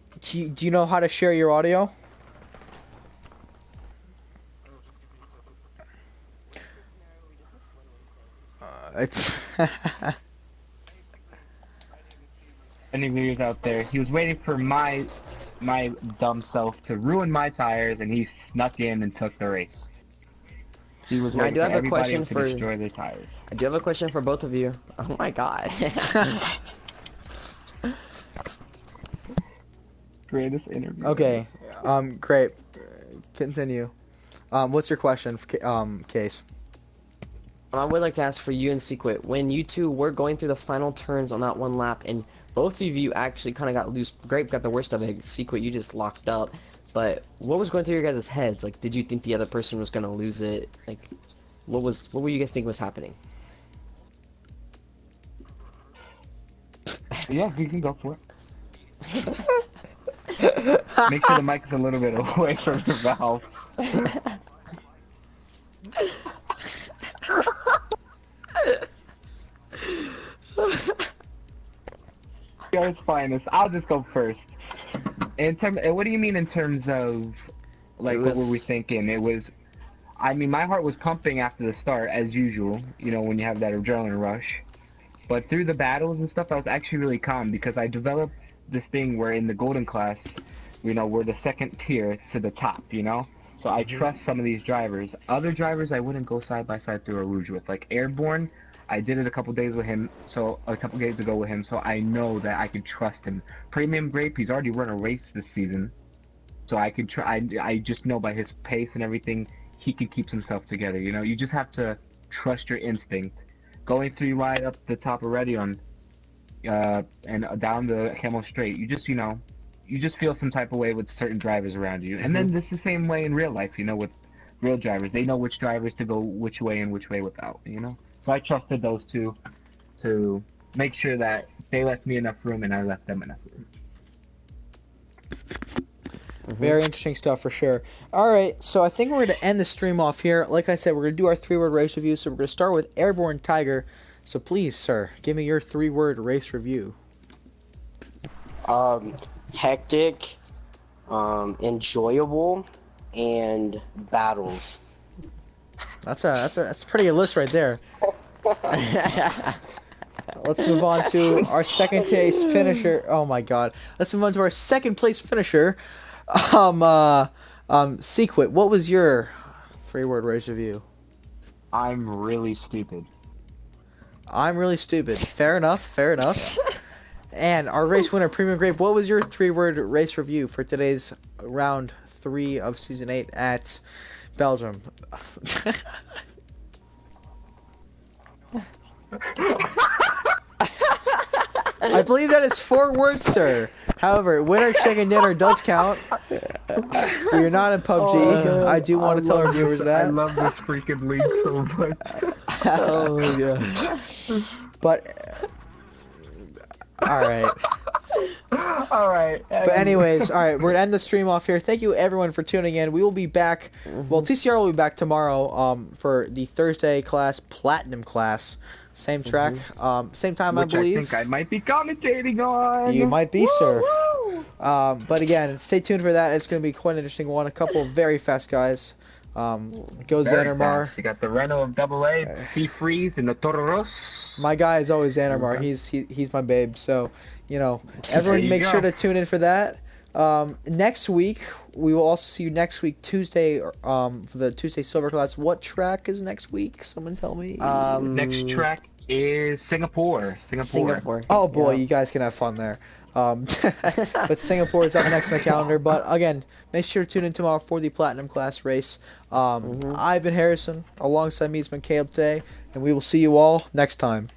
you know how to share your audio? It's Any viewers out there, he was waiting for my dumb self to ruin my tires, and he snuck in and took the race. He was waiting for everybody to destroy their tires. I do have a question for both of you. Oh my god. Greatest interview. okay. Great. Continue. What's your question, Case? I would like to ask for you and Secret, when you two were going through the final turns on that one lap, and both of you actually kind of got loose. Grape got the worst of it. Secret, you just locked up. But what was going through your guys' heads? Like, did you think the other person was gonna lose it? Like, what were you guys thinking was happening? Yeah, you can go for it. Make sure the mic is a little bit away from your valve. Guys, fine. I'll just go first. What do you mean in terms of, like, what were we thinking? I mean, my heart was pumping after the start, as usual, when you have that adrenaline rush. But through the battles and stuff, I was actually really calm because I developed this thing where in the golden class, we're the second tier to the top, So I trust some of these drivers. Other drivers I wouldn't go side by side through a Rouge with. Like Airborne, I did it a couple days ago with him, so I know that I can trust him. Premium Grape, he's already run a race this season, so I can I just know by his pace and everything, he can keep himself together. You just have to trust your instinct. Going 3 wide up the top already and down the Camel Straight, you just feel some type of way with certain drivers around you. And then it's the same way in real life, with real drivers. They know which drivers to go which way and which way without, So I trusted those two to make sure that they left me enough room and I left them enough room. Very interesting stuff for sure. All right, so I think we're going to end the stream off here. Like I said, we're going to do our 3-word race review. So we're going to start with Airborne Tiger. So please, sir, give me your 3-word race review. Hectic, enjoyable, and battles. That's a pretty good list right there. Let's move on to our second place finisher. Oh my God! Let's move on to our second place finisher. Sequit, what was your 3-word race review? I'm really stupid. I'm really stupid. Fair enough. Fair enough. And our race winner, Premium Grape, what was your 3-word race review for today's round 3 of season 8 at Belgium? I believe that is 4 words, sir. However, winner chicken dinner does count. You're not in PUBG. I do want to tell our viewers that. I love this freaking league so much. Oh my God. But all right. All right. But anyways, all right, we're gonna end the stream off here. Thank you everyone for tuning in. We will be back. Well, TCR will be back tomorrow. For the Thursday class, Platinum class, same track, same time, Which I believe. I think I might be commentating on. You might be, sir. Woo! But again, stay tuned for that. It's gonna be quite an interesting one. A couple of very fast guys. Go Very Xanarmar. fast. You got the Renault of AA, Sea Freeze, and the Toros. My guy is always Xanarmar. Okay. He's my babe. So, everyone make sure to tune in for that. Next week, we will also see you next week, Tuesday, for the Tuesday Silver class. What track is next week? Someone tell me. Next track is Singapore. Singapore. Oh boy, Yeah. you guys can have fun there. But Singapore is up next on the calendar. But again, make sure to tune in tomorrow for the Platinum class race. I've been Harrison. Alongside me has been Caleb today. And we will see you all next time.